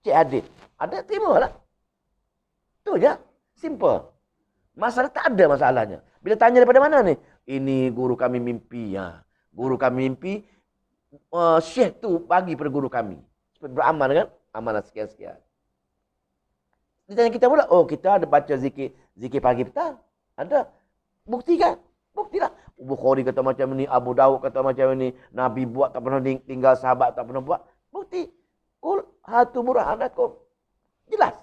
Cik hadis. Ada, terimalah. Tu je. Simple. Masalah tak ada masalahnya. Bila tanya daripada mana ni? Ini guru kami mimpi. Guru kami mimpi, syekh tu bagi pada guru kami. Supaya beramal dengan amalan sekian-sekian. Dia tanya kita pula, kita ada baca zikir pagi petang. Ada. Buktikan. Buktilah. Bukhari kata macam ni, Abu Daud kata macam ni, Nabi buat tak pernah tinggal, sahabat tak pernah buat. Bukti. Qul hatu burhanakum. Jelas.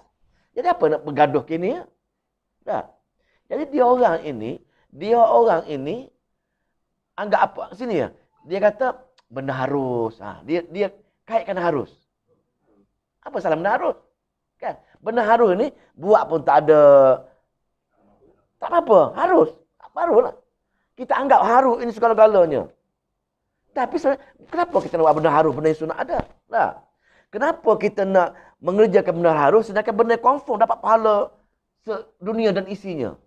Jadi apa nak bergaduh kini? Dah. Jadi dia orang ini anggap apa sini ya? Dia kata benda harus. Dia kaitkan harus. Apa salah benda harus? Kan? Benda harus ni buat pun tak ada. Tak apa-apa. Harus. Barulah. Kita anggap harus ini segala-galanya. Tapi kenapa kita nak buat benda harus, benda yang sunat ada? Nah, kenapa kita nak mengerjakan benda harus sedangkan benda confirm dapat pahala dunia dan isinya?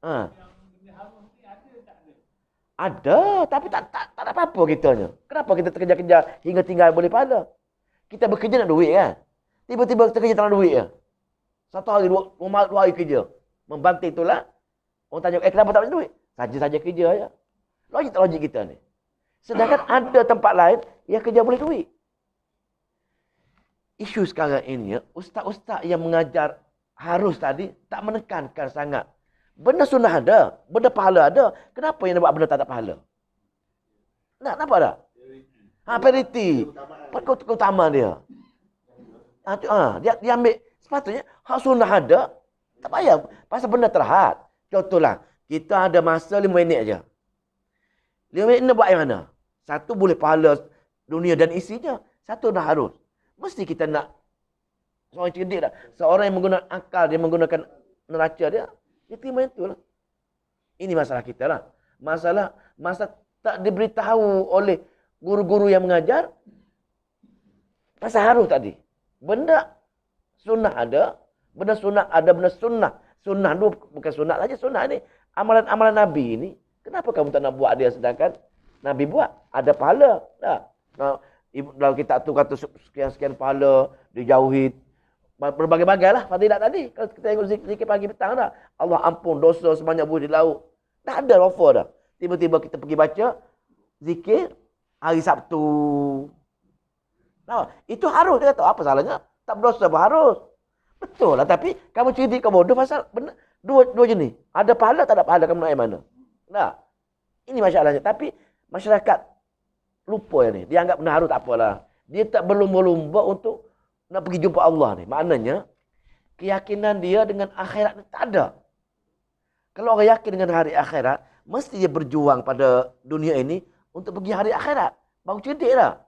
Ha. Ada, tapi tak ada apa-apa kitanya. Kenapa kita terkejar-kejar hingga tinggal boleh pahala? Kita bekerja nak duit kan? Tiba-tiba kita kerja tak nak duit ya? Satu hari, dua hari kerja. Membanting itulah. Orang tanya, kenapa tak ada duit? Saja-saja kerja ya. Logik kita ni. Sedangkan ada tempat lain yang kerja boleh duit. Isu sekarang ini, ustaz-ustaz yang mengajar harus tadi tak menekankan sangat. Benda sunnah ada, benda pahala ada. Kenapa yang nak buat benda tak ada pahala? Nampak tak? Priority. Utama dia. Dia ambil, sepatutnya hak sunnah ada, tak payah. Pasal benda terhad. Contohlah, kita ada masa 5 minit aja. 5 minit nak buat yang mana? Satu boleh pahala dunia dan isinya. Satu dah harus. Mesti kita nak seorang cerdik dah. Seorang yang menggunakan akal, dia menggunakan neraca dia. Dia terima itu lah. Ini masalah kita lah. Masalah tak diberitahu oleh guru-guru yang mengajar. Pasal harus tadi. Benda sunnah ada. Benda sunnah ada. Benda sunnah. Sunnah tu bukan sunnah saja. Sunnah ni. Amalan-amalan Nabi ni. Kenapa kamu tak nak buat dia sedangkan Nabi buat? Ada pahala. Nah, dalam kitab tu kata sekian-sekian pahala. Dijauhi. Berbagai-bagai lah fadilat tadi. Kalau kita tengok zikir pagi petang dah. Allah ampun dosa sebanyak buih di laut. Dah ada offer dah. Tiba-tiba kita pergi baca zikir hari Sabtu. Nah, itu harus. Dia kata apa salahnya? Tak berdosa pun harus. Betul lah. Tapi kamu cerdik kau bodoh pasal benar. Dua jenis. Ada pahala tak ada pahala. Kamu nak yang mana? Nah, ini masalahnya. Tapi masyarakat lupa yang ni. Dia anggap benar harus tak apalah. Dia tak berlumba-lumba untuk nak pergi jumpa Allah ni. Maknanya, keyakinan dia dengan akhirat ni tak ada. Kalau orang yakin dengan hari akhirat, mesti dia berjuang pada dunia ini untuk pergi hari akhirat. Baru cerdik lah.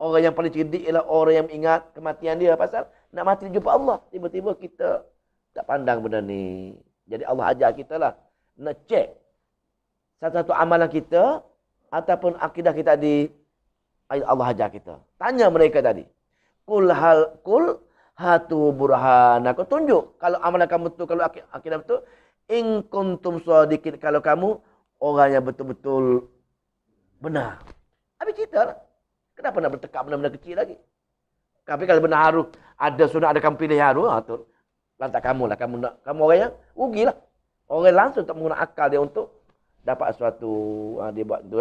Orang yang paling cerdik ialah orang yang ingat kematian dia. Pasal nak mati jumpa Allah. Tiba-tiba kita tak pandang benda ni. Jadi Allah ajar kita lah. Nak cek satu-satu amalan kita ataupun akidah kita di Allah ajar kita. Tanya mereka tadi. Kul hatu burhana. Kau tunjuk kalau amalan kamu betul, kalau akidah betul. In kuntum shadiqin, kalau kamu orang yang betul-betul benar. Habis cerita lah. Kenapa nak bertekak benda-benda kecil lagi? Tapi kalau benar harus ada sunnah, ada kamu pilih harus, tu lantak kamu lah. Kamu orang yang rugilah. Orang langsung tak menggunakan akal dia untuk dapat sesuatu. Dia buat tu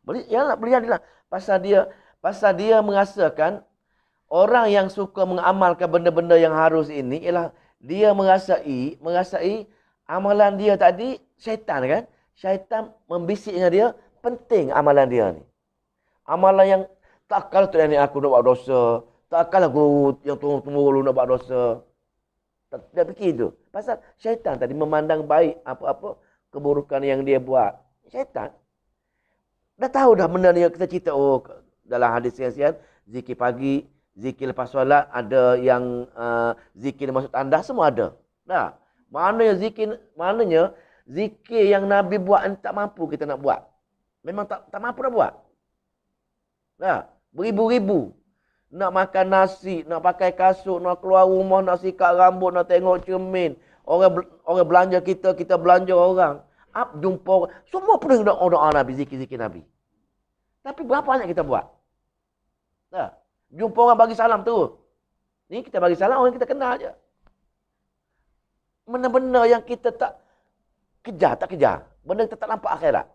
Boleh jadilah. Pasal dia merasakan orang yang suka mengamalkan benda-benda yang harus ini ialah dia merasai amalan dia tadi syaitan kan. Syaitan membisik dengan dia, penting amalan dia ni. Amalan yang takkanlah tu ni aku nak buat dosa. Takkanlah guru yang turun-temurun nak buat dosa. Dia fikir tu. Pasal syaitan tadi memandang baik apa-apa keburukan yang dia buat. Syaitan dah tahu dah benda ni kita cerita. Dalam hadis siang-siang, zikir pagi, zikir lepas solat, ada yang zikir masuk tanda, semua ada. Nah, maknanya zikir yang Nabi buat tak mampu kita nak buat. Memang tak mampu nak buat. Nah, beribu-ribu. Nak makan nasi, nak pakai kasut, nak keluar rumah, nak sikat rambut, nak tengok cermin. Orang belanja kita belanja orang. Jumpa orang. Semua penuh doa Nabi, zikir-zikir Nabi. Tapi berapa banyak kita buat? Nah, jumpa orang bagi salam tu. Ni kita bagi salam, orang kita kenal je. Benda-benda yang kita tak kejar. Benda kita tak nampak akhirat.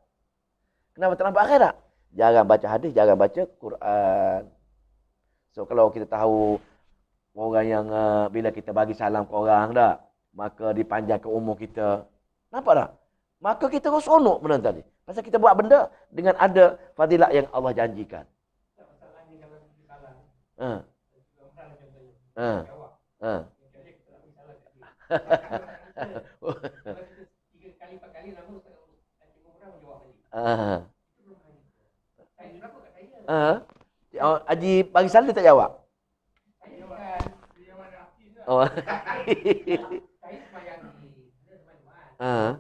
Kenapa tak nampak akhirat? Jarang baca hadis, jarang baca Quran. So kalau kita tahu orang yang bila kita bagi salam ke orang dah, maka dipanjangkan umur kita. Nampak tak? Maka kita seronok benda tadi. Pasal kita buat benda dengan ada fadilat yang Allah janjikan. Ha. Ha. Ha. Ha. Ha. Oh, Haji bagi salam dia tak jawab. Oh. Ha. Ha.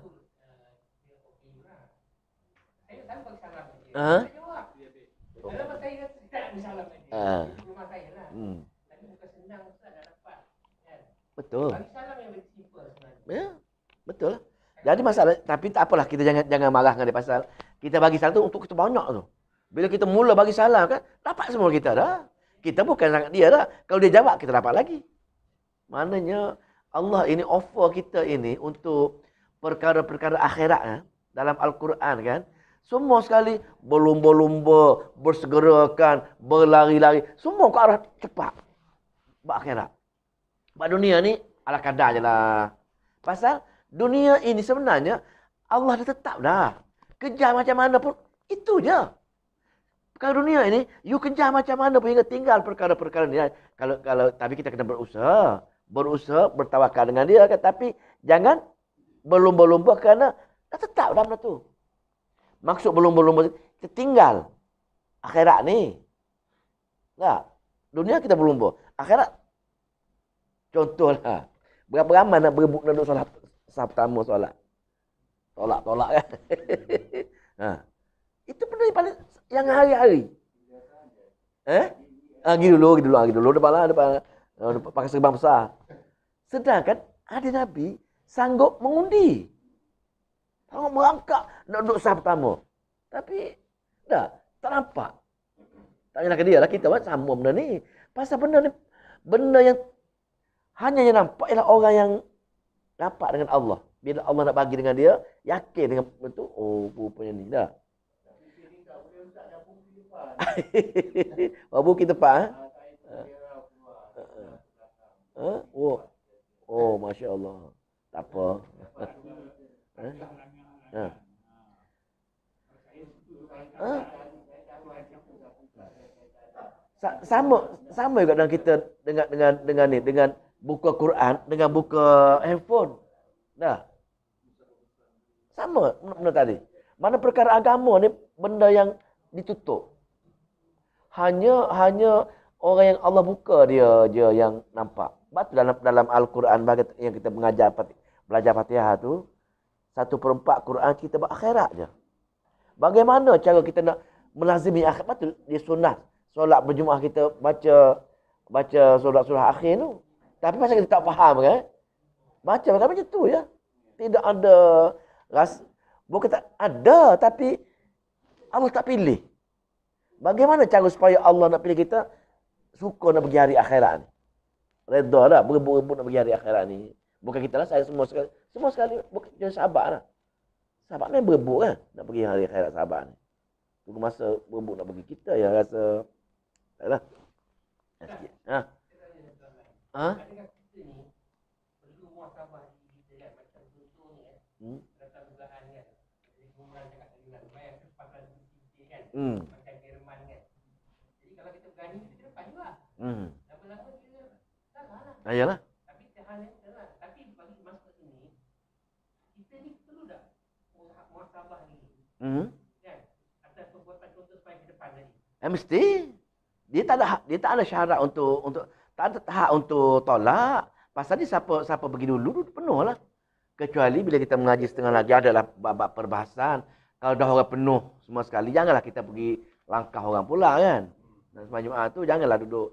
Ha. Hmm. Betul. Ya, betul. Jadi masalah, tapi tak apalah, kita jangan marah dengan dia pasal kita bagi salam tu untuk kita banyak tu. Bila kita mula bagi salam kan, dapat semua kita dah. Kita bukan sangat dia dah. Kalau dia jawab, kita dapat lagi. Maknanya Allah ini offer kita ini untuk perkara-perkara akhirat kan, dalam Al-Quran kan. Semua sekali berlumba-lumba, bersegerakan, berlari-lari. Semua ke arah cepat. Buat akhirat. Buat dunia ni ala kadar je lah. Pasal dunia ini sebenarnya Allah dah tetap dah. Kejar macam mana pun itu je. Kalau dunia ini you kejar macam mana pun hingga tinggal perkara-perkara ni. Kalau tapi kita kena berusaha, bertawakal dengan dia kan, tapi jangan berlumba-lumba kerana dah tetap dah benda tu. Maksud berlumba-lumba kita tinggal akhirat ni. Tak. Dunia kita berlumba. Akhirat contohlah, berapa ramai nak berebut nak duduk solat sah pertama solat. Tolak kan. Ha. Itu benda yang paling yang hari-hari. Pergi dulu depan pakai serban besar. Sedangkan ada Nabi sanggup mengundi. Sanggup merangkak nak duduk sah pertama. Tapi tak nampak. Tak payahlah ke dia lah, kita kan sama benda ni. Pasal benda ni benda yang hanya yang nampak ialah orang yang dapat dengan Allah. Bila Allah nak bagi dengan dia, yakin dengan itu, oh rupanya ni dah. Wabu kita pak. Oh, Masya Allah. Tak apa. Sama juga dengan kita dengan buka Quran, dengan buka handphone. Dah. Sama benda tadi. Mana perkara agama ni benda yang ditutup. Hanya orang yang Allah buka dia je yang nampak. Sebab tu dalam Al-Quran yang kita belajar Fatihah tu, 1/4 Quran kita berakhirat je. Bagaimana cara kita nak melazimi akhirat? Tu dia sunnah. Solat berjemaah kita baca surah-surah akhir tu. Tapi pasal kita tak faham kan? Baca macam tu ya. Tidak ada bukan tak ada, tapi Allah tak pilih. Bagaimana cara supaya Allah nak pilih kita suka nak pergi hari akhirat ni? Redha dah berebut-rebut nak pergi hari akhirat ni. Bukan kita lah, saya semua sekali bukan jadi sahabat lah. Sahabat memang berebut kan nak pergi hari akhirat sahabat ni. Tunggu masa berebut nak pergi kita ya rasa taklah. Ayalah. Tapi bagi masa ini kita ni perlu tak muhasabah ni. Kan? Atas perbuatan contoh supaya ke depan tadi. Mesti. Dia tak ada syarat untuk tak ada hak untuk tolak. Pasal ni siapa pergi dulu penuh lah. Kecuali bila kita mengaji setengah lagi adalah bab perbahasan. Kalau dah orang penuh semua sekali, janganlah kita pergi langkah orang pula kan. Dan sembang Jumaat tu janganlah duduk.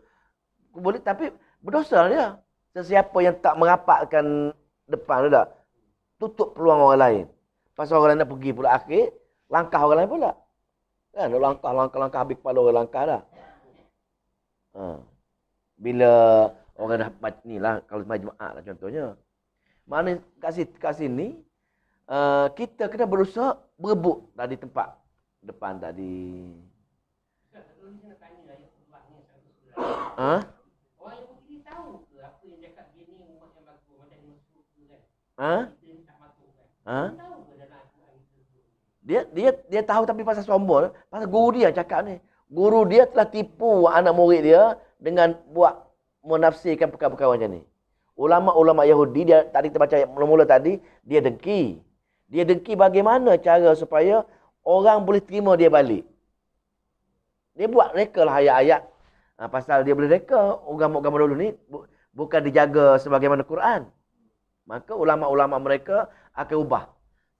Boleh, tapi berdosa dia. Sesiapa yang tak merapatkan depan tu dah, tutup peluang orang lain. Pasal orang lain nak pergi pula akhir, langkah orang lain pula. Kan, langkah habis kepala orang langkah dah. Bila orang dah ni lah, kalau sembang Jumaat lah contohnya. Mana kat sini, kita kena berusaha berebut tadi tempat depan tadi. Orang yang begini tahu ke apa yang cakap gini umat yang bagus macam ni masuk tu kan? Dia tahu tapi pasal sombong, pasal guru dia cakap ni. Guru dia telah tipu anak murid dia dengan buat menafsirkan perkara-perkara macam ni. Ulama-ulama Yahudi, dia tadi kita baca mula-mula tadi, dia dengki. Dia dengki bagaimana cara supaya orang boleh terima dia balik. Dia buat reka lah ayat-ayat. Pasal dia boleh reka, agama-agama dulu ni bukan dijaga sebagaimana Quran. Maka ulama-ulama mereka akan ubah.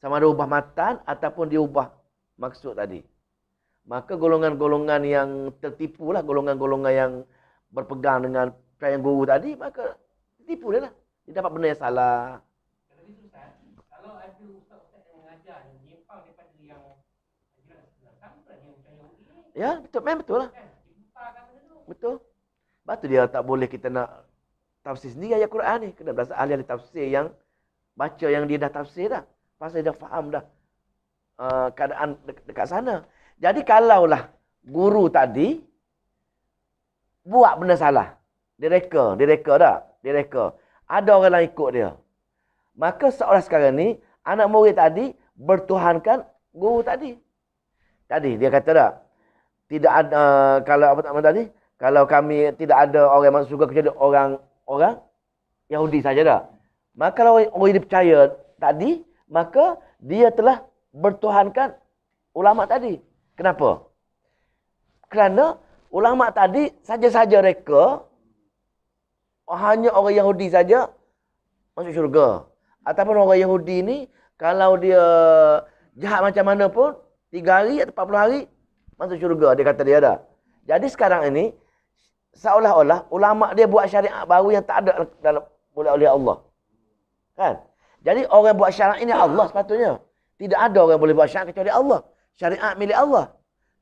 Sama ada ubah matan ataupun dia ubah maksud tadi. Maka golongan-golongan yang tertipu lah, golongan-golongan yang berpegang dengan percayaan guru tadi, maka tipu dia lah. Dia dapat benda yang salah. Kalau ada ustaz-ustaz yang mengajar yang menyimpang daripada yang ajaran Islam, sama yang percaya ini. Ya, betul. Memang betul lah. Kan? Dibukakan benda tu. Betul. Sebab tu dia tak boleh kita nak tafsir sendiri ayat Quran ni. Kena berasal ahli-ahli tafsir yang baca yang dia dah tafsir dah. Pasal dia dah faham dah keadaan dekat sana. Jadi kalaulah guru tadi buat benda salah, dia reka dah. Dia reka. Ada orang lain ikut dia. Maka seolah sekarang ni, anak murid tadi bertuhankan guru tadi. Tadi dia kata tak, tidak ada, kalau apa tadi? Kalau kami tidak ada orang yang masuk surga kecuali orang Yahudi saja dah. Maka kalau orang yang percaya tadi, maka dia telah bertuhankan ulama tadi. Kenapa? Kerana ulama tadi saja-saja reka hanya orang Yahudi saja masuk syurga. Ataupun orang Yahudi ni kalau dia jahat macam mana pun 3 hari atau 40 hari masuk syurga, dia kata dia dah. Jadi sekarang ini seolah-olah ulama dia buat syariat baru yang tak ada dalam oleh Allah. Kan? Jadi orang buat syariat ini Allah sepatutnya. Tidak ada orang boleh buat syariat kecuali Allah. Syariat milik Allah.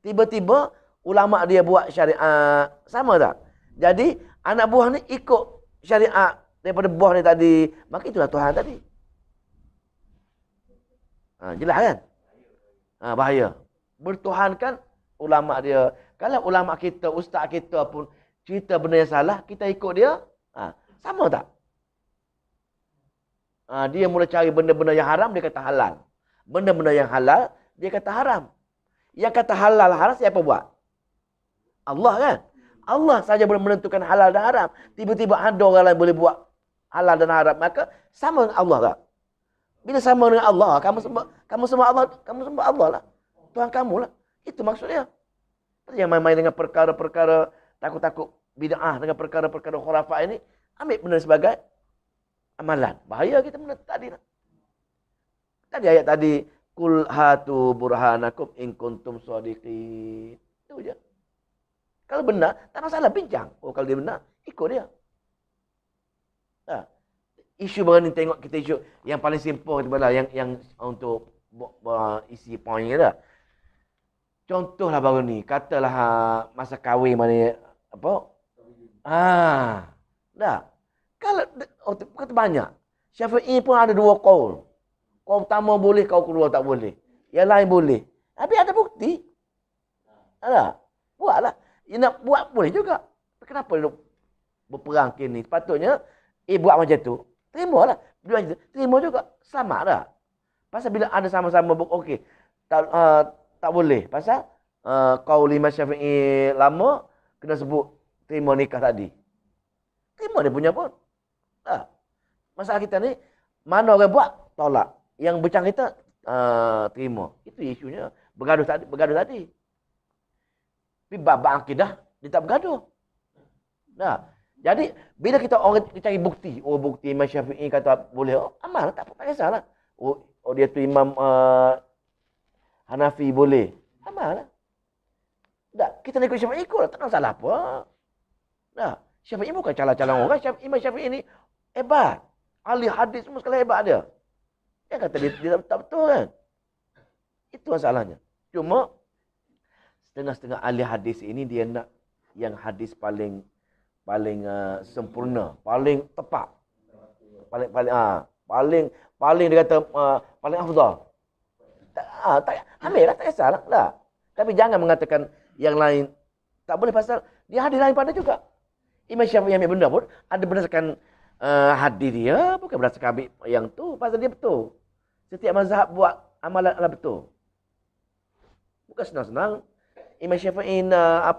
Tiba-tiba ulama dia buat syariat, sama tak? Jadi anak buah ni ikut syariat daripada buah ni tadi. Maka itulah Tuhan tadi. Jelas kan? Bahaya. Bertuhankan ulama dia. Kalau ulama kita, ustaz kita pun cerita benda yang salah, kita ikut dia, sama tak? Dia mula cari benda-benda yang haram, dia kata halal. Benda-benda yang halal, dia kata haram. Yang kata halal haram, siapa buat? Allah kan? Allah saja boleh menentukan halal dan haram. Tiba-tiba ada orang lain boleh buat halal dan haram. Maka sama dengan Allah tak? Bila sama dengan Allah, kamu sembah Allah, kamu sembah Allah lah. Tuhan kamu lah. Itu maksudnya. Yang main-main dengan perkara-perkara takut-takut bid'ah, dengan perkara-perkara khurafat ini, ambil benda sebagai amalan. Bahaya kita benda tadi lah. Tadi ayat tadi, Kul hatu burhanakum in kuntum shadiqin. Itu je. Kalau benar, tak masalah bincang. Kalau dia benar, ikut dia. Isu berani tengok kita isu yang paling simple kita yang untuk isi poin kita. Contohlah baru ni, katalah masa kahwin mana apa? Dah. Kalau kata banyak. Syafi'i pun ada 2 qaul. Kau pertama boleh, kau kedua tak boleh. Yang lain boleh. Tapi ada bukti. Ada. Buatlah. Dia nak buat boleh juga. Kenapa dia berperang kini? Patutnya, buat macam tu. Terimalah. Dia macam tu. Terima juga. Selamat dah. Pasal bila ada sama-sama, okey. Tak boleh. Pasal kau 5 Syafi'i lama, kena sebut terima nikah tadi. Terima dia punya pun. Masalah kita ni, mana orang buat, tolak. Yang bercang kita, terima. Itu isunya. Bergaduh tadi. Tapi bab akidah, dia tak bergaduh. Jadi, bila kita orang cari bukti, bukti Imam Syafi'i kata boleh, amal, tak kisahlah. Dia tu Imam Hanafi boleh. Amal lah. Kita nak ikut Syafi'i ikut lah. Tak ada salah apa. Syafi'i bukan calon-calon orang. Imam Syafi'i ni hebat. Ahli hadis semua sekali hebat dia. Dia kata dia tak betul kan. Itu masalahnya. Cuma setengah-setengah ahli hadis ini dia nak yang hadis paling sempurna, paling tepat. Paling dia kata paling afdal. Tak ambil lah, tak kisahlah. Tapi jangan mengatakan yang lain tak boleh pasal dia hadis lain pada juga. Imam Syafi'i ambil benda pun ada berdasarkan hadis dia, bukan berdasarkan ambil yang tu, pasal dia betul. Setiap mazhab buat amalan adalah betul. Bukan senang-senang. Imam Syafi'i nak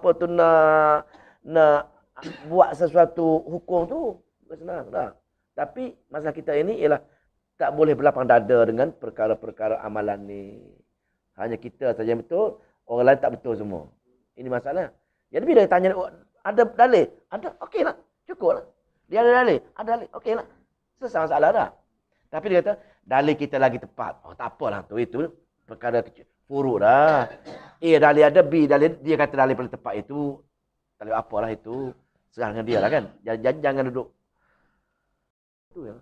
buat sesuatu hukum tu bukan senang dah. Tapi masalah kita ini ialah tak boleh berlapang dada dengan perkara-perkara amalan ni. Hanya kita saja yang betul, orang lain tak betul semua. Ini masalah. Jadi bila dia tanya, ada dalil? Ada, okeylah. Cukup lah. Dia ada dalil? Ada dalil? Okeylah. Selesai masalah dah. Tapi dia kata, dalil kita lagi tepat. Oh, tak apalah tu. Itu perkara kecil. Furuk dah. Dalil ada, B, dalil, dia kata dalil paling tepat itu. Dalil apalah itu. Serah dengan dia lah kan. Jangan duduk. Itu ya.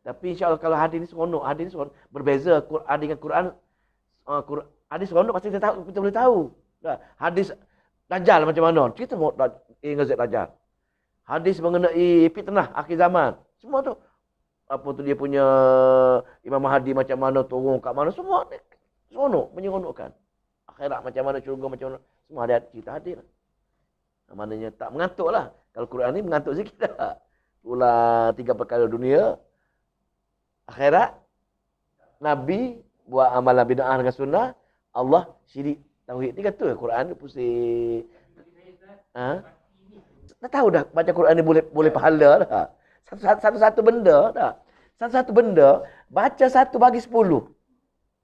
Tapi insyaAllah kalau hadis ni seronok. Hadis ni seronok. Berbeza Quran dengan Quran. Hadis seronok pasti kita boleh tahu. Hadis Dajjal macam mana. Kita mau ingat Dajjal. Hadis mengenai fitnah akhir zaman. Semua tu. Apa tu dia punya Imam Mahdi macam mana, turun kat mana. Semua seronok. Menyeronokkan. Akhirat macam mana, syurga macam mana. Semua ada cerita hadis lah. Maknanya tak mengantuk lah. Kalau Quran ni mengantuk sikit dah. Pula 3 perkara dunia. Akhirat. Nabi. Buat amalan bid'ah dengan sunnah. Allah. Syirik. Tauhid. 3 tu Quran ni pusing. Tak tahu dah baca Quran ni boleh pahala dah. Satu-satu benda dah. Satu-satu benda. Baca 1 bagi 10.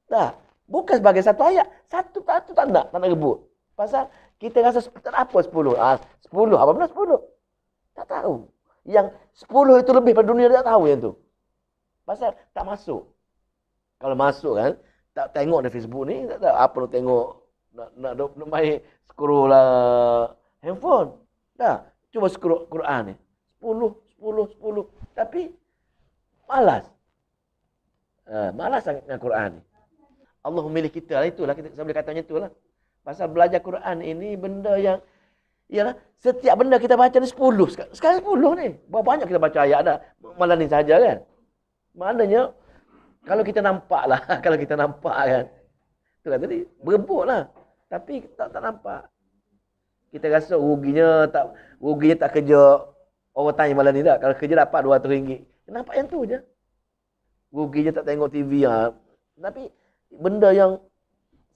Dah. Bukan sebagai satu ayat. Satu tak nak rebut. Pasal kita rasa tak apa 10. 10. Apa benar 10? Tak tahu. Yang 10 itu lebih pada dunia dia tak tahu yang tu. Pasal tak masuk. Kalau masuk kan, tak tengok di Facebook ni, tak tahu apa nak tengok. Nak main scroll lah handphone. Dah. Cuba scroll Quran ni. 10. Tapi malas. Malas sangat dengan Quran ni. Allah memilih kita lah. Itulah kita boleh kata macam itulah. Pasal belajar Quran ini benda yang ialah setiap benda kita baca ni 10. Sekarang 10 ni. Berapa banyak kita baca ayat dah. Malam ni saja kan. Maknanya kalau kita nampak lah. Kalau kita nampak kan. Tu kan tadi. Berebut lah. Tapi tak nampak. Kita rasa ruginya tak kerja overtime malam ni tak. Kalau kerja dapat RM200. Nampak yang tu je. Ruginya tak tengok TV. Tapi benda yang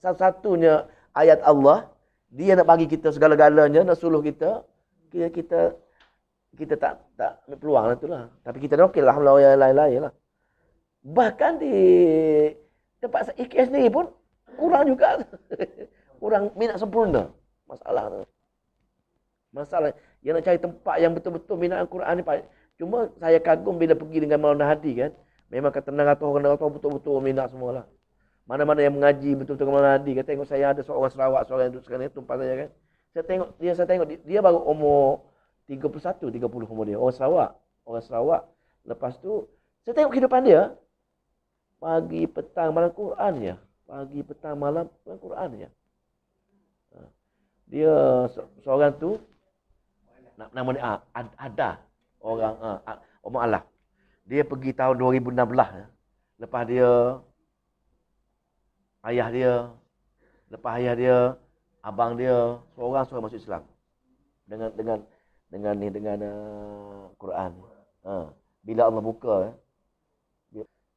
satu-satunya ayat Allah, dia nak bagi kita segala-galanya, nak suluh kita, kita tak ambil peluang lah itulah. Tapi kita dah okey lah, alhamdulillah yang lain-lain lah. Bahkan di tempat IKS ni pun kurang juga. Kurang minat sempurna. Masalah yang nak cari tempat yang betul-betul minat Al-Quran ni. Cuma saya kagum bila pergi dengan Maulana Hadi kan. Memang kata orang betul-betul minat semualah. Mana-mana yang mengaji betul-betul dengan Maulana Hadi. Kata tengok saya ada seorang Sarawak, seorang yang duduk sekarang ni, tumpah saya kan. Saya tengok dia baru umur 30 umur dia. Orang Sarawak. Lepas tu saya tengok kehidupan dia. Pagi, petang, malam Quran je. Pagi, petang, malam Quran je. Dia seorang tu nama dia Ada. Orang Allah. Dia pergi tahun 2016. Lepas dia ayah dia, abang dia, seorang masuk Islam. Dengan Quran. Bila Allah buka,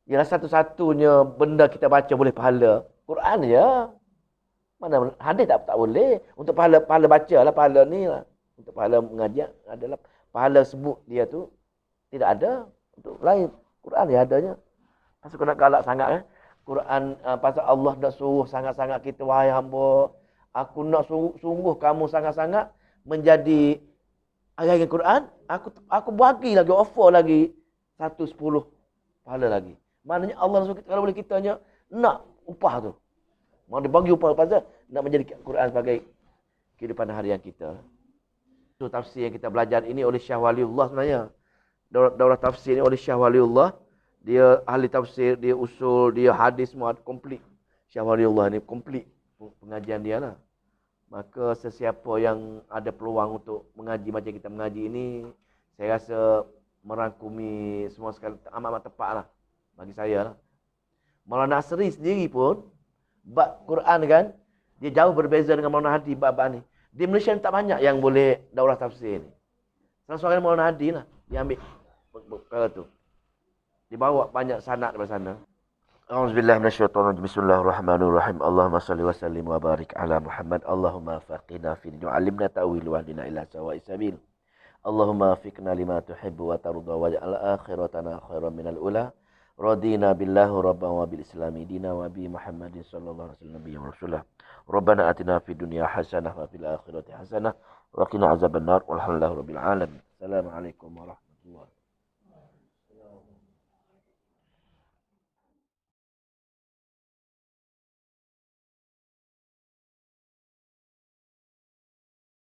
ialah satu-satunya benda kita baca boleh pahala. Quran je. Mana hadis tak boleh. Untuk pahala baca lah, pahala ni lah. Untuk pahala mengaji adalah pahala sebut dia tu tidak ada. Untuk lain Quran dia adanya. Pasal kau nak galak sangat kan. Quran pasal Allah nak suruh sangat-sangat kita, wahai hamba, aku nak sungguh kamu sangat-sangat menjadi ayat Quran, aku bagi lagi, offer lagi 110 pahala lagi. Maknanya Allah suruh kita, kalau boleh kita hanya nak upah tu. Mau dibagi upah pasal nak menjadi Quran sebagai kehidupan harian kita. Itu tafsir yang kita belajar ini oleh Syekh Waliullah sebenarnya. Daurah tafsir ini oleh Syekh Waliullah. Dia ahli tafsir, dia usul, dia hadis semua komplit. Syekh Waliullah ni komplit pengajian dia lah. Maka sesiapa yang ada peluang untuk mengaji macam kita mengaji ini, saya rasa merangkumi semua sekali amat tepat lah bagi saya lah. Maulana Asri sendiri pun bab Quran kan, dia jauh berbeza dengan Maulana Hadi bab ni. Di Malaysia tak banyak yang boleh daurah tafsir ni. Salah seorang Maulana Hadi lah, dia ambil perkara tu. Dia bawa banyak sanad daripada sana. A'udzubillahi minasyaitonir rajim. Bismillahirrahmanirrahim. Allahumma shalli wa sallim wa barik ala Muhammad. Allahumma faqina fi din wa 'allimna ta'wil wa hdina ila sawa'is sabil. Allahumma fiqna lima tuhibbu wa tarda waj'al akhiratana khairan minal ula. Radina billahi rabban wa bil islami dina wa bi Muhammadin sallallahu alaihi wasallam nabiyyan wa rasulah. Rabbana atina fid dunya hasanah wa fil akhirati hasanah wa qina azabannar. Walhamdulillahi rabbil alamin. Assalamualaikum warahmatullahi